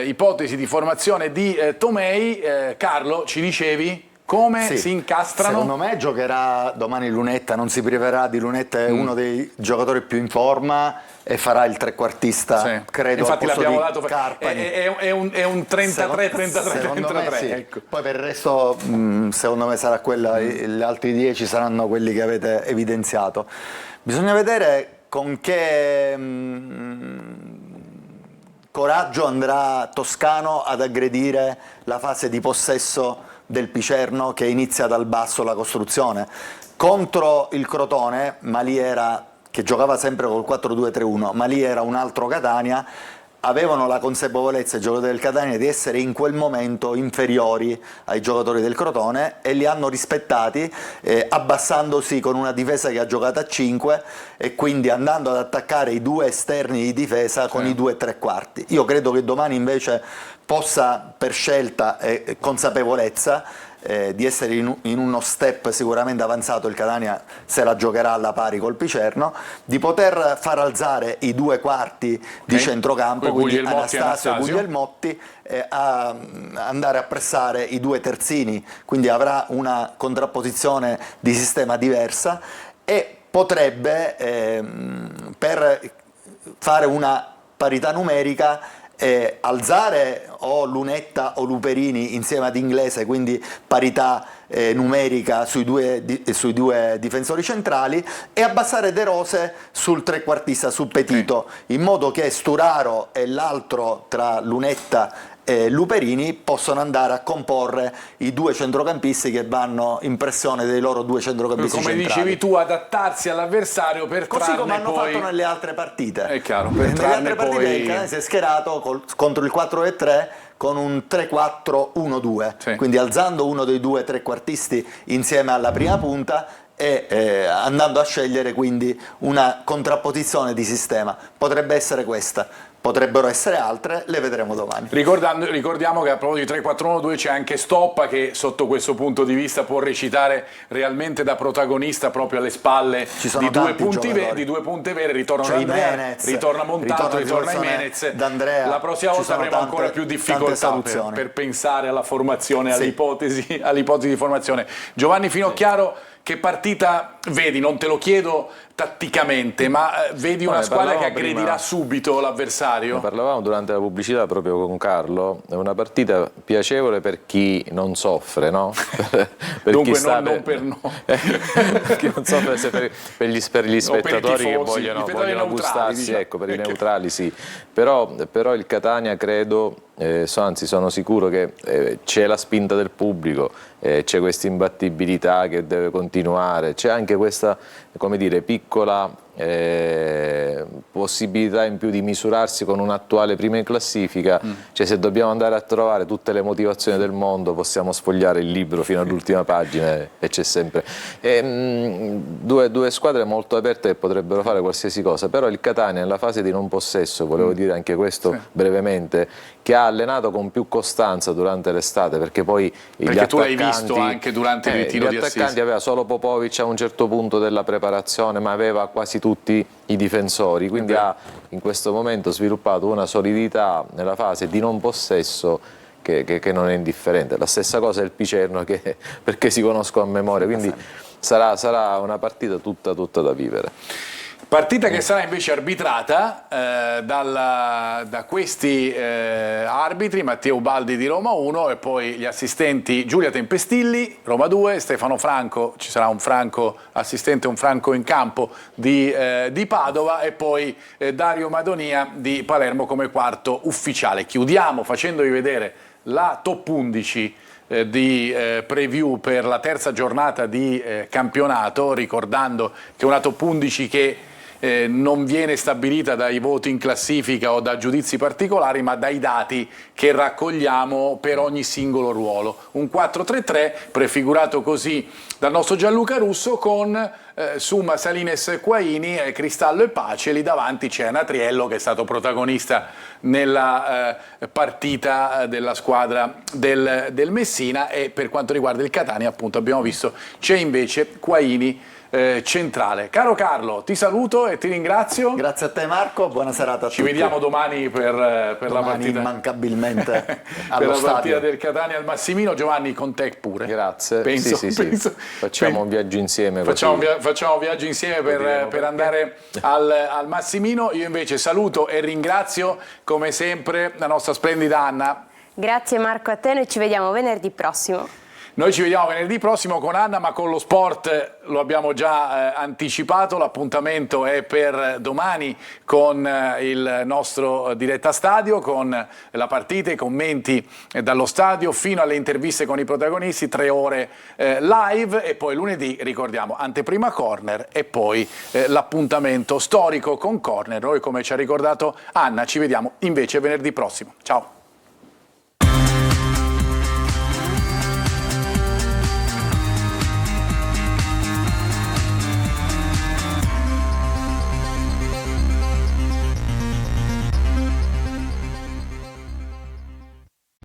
ipotesi di formazione di Tomei. Carlo, ci dicevi come si incastrano? Secondo me giocherà domani Lunetta, non si priverà di Lunetta, è uno dei giocatori più in forma e farà il trequartista, credo. Infatti l'abbiamo dato Carpani. È un 33. Sì. Ecco. Poi per il resto secondo me sarà quella, gli altri 10 saranno quelli che avete evidenziato. Bisogna vedere con che coraggio andrà Toscano ad aggredire la fase di possesso del Picerno, che inizia dal basso la costruzione. Contro il Crotone, Maliera, che giocava sempre col 4-2-3-1, ma lì era un altro Catania, avevano la consapevolezza i giocatori del Catania di essere in quel momento inferiori ai giocatori del Crotone e li hanno rispettati, abbassandosi con una difesa che ha giocato a 5 e quindi andando ad attaccare i 2 esterni di difesa con i 2 trequarti. Io credo che domani invece possa, per scelta e consapevolezza, di essere in uno step sicuramente avanzato, il Catania se la giocherà alla pari col Picerno, di poter far alzare i due quarti di centrocampo, quindi Anastasio e Guglielmotti, a andare a pressare i due terzini, quindi avrà una contrapposizione di sistema diversa e potrebbe, per fare una parità numerica, alzare o Lunetta o Luperini insieme ad Inglese, quindi parità numerica sui due difensori centrali, e abbassare De Rose sul trequartista, su Petito, in modo che Sturaro e l'altro tra Lunetta e Luperini possono andare a comporre i due centrocampisti che vanno in pressione dei loro due centrocampisti come centrali. dicevi tu, adattarsi all'avversario per così trarne come hanno poi... fatto nelle altre partite. È chiaro, per nelle trarne altre partite poi... il Catania si è schierato contro il 4-3 con un 3-4-1-2, Sì. quindi alzando uno dei due trequartisti insieme alla prima punta e andando a scegliere quindi una contrapposizione di sistema. Potrebbe essere questa, potrebbero essere altre, le vedremo domani. Ricordiamo che a proposito di 3-4-1-2 c'è anche Stoppa, che sotto questo punto di vista può recitare realmente da protagonista proprio alle spalle di due punte vere. Ritorna D'Andrea, Imenez, ritorna Montalto, ritorna Imenez. D'Andrea. La prossima volta avremo ancora più difficoltà per pensare alla formazione, all'ipotesi di formazione. Giovanni Finocchiaro, che partita vedi? Non te lo chiedo tatticamente, ma vedi una squadra che aggredirà subito l'avversario? Ne parlavamo durante la pubblicità proprio con Carlo, è una partita piacevole per chi non soffre, no? Per Dunque chi sta non per noi. per chi non soffre, per gli spettatori che vogliono gustarsi, diciamo. ecco, per i neutrali sì. Però il Catania credo, anzi sono sicuro che c'è la spinta del pubblico, c'è questa imbattibilità che deve continuare, c'è anche questa, come dire, piccola possibilità in più di misurarsi con un'attuale prima in classifica, cioè se dobbiamo andare a trovare tutte le motivazioni del mondo possiamo sfogliare il libro fino all'ultima pagina e c'è sempre due squadre molto aperte che potrebbero fare qualsiasi cosa, però il Catania nella fase di non possesso, volevo dire anche questo brevemente, che ha allenato con più costanza durante l'estate, perché poi perché tu l'hai visto anche durante il ritiro di Assisi. Gli attaccanti aveva solo Popovic a un certo punto della preparazione, ma aveva quasi tutti i difensori, quindi ha in questo momento sviluppato una solidità nella fase di non possesso che non è indifferente. La stessa cosa è il Picerno, perché si conoscono a memoria, quindi sarà una partita tutta da vivere. Partita che sarà invece arbitrata da questi arbitri, Matteo Ubaldi di Roma 1 e poi gli assistenti Giulia Tempestilli, Roma 2, Stefano Franco, ci sarà un Franco assistente, un Franco in campo di Padova, e poi Dario Madonia di Palermo come quarto ufficiale. Chiudiamo facendovi vedere la top 11 di preview per la terza giornata di campionato, ricordando che è una top 11 che non viene stabilita dai voti in classifica o da giudizi particolari, ma dai dati che raccogliamo per ogni singolo ruolo. Un 4-3-3 prefigurato così dal nostro Gianluca Russo, con Summa, Salines, Quaini, Cristallo e Pace. Lì davanti c'è Anatriello, che è stato protagonista nella partita della squadra del Messina, e per quanto riguarda il Catania, appunto abbiamo visto, c'è invece Quaini centrale. Caro Carlo, ti saluto e ti ringrazio. Grazie a te Marco, buona serata a tutti. Ci vediamo domani per la partita, immancabilmente per la partita del Catania al Massimino. Giovanni, con te pure. Grazie. Penso. Facciamo un viaggio insieme. Facciamo un viaggio insieme per andare al Massimino. Io invece saluto e ringrazio come sempre la nostra splendida Anna. Grazie Marco a te, noi ci vediamo venerdì prossimo. Noi ci vediamo venerdì prossimo con Anna, ma con lo sport lo abbiamo già anticipato. L'appuntamento è per domani con il nostro Diretta Stadio, con la partita, i commenti dallo stadio fino alle interviste con i protagonisti, 3 ore live, e poi lunedì, ricordiamo, anteprima Corner e poi l'appuntamento storico con Corner. Noi, come ci ha ricordato Anna, ci vediamo invece venerdì prossimo. Ciao!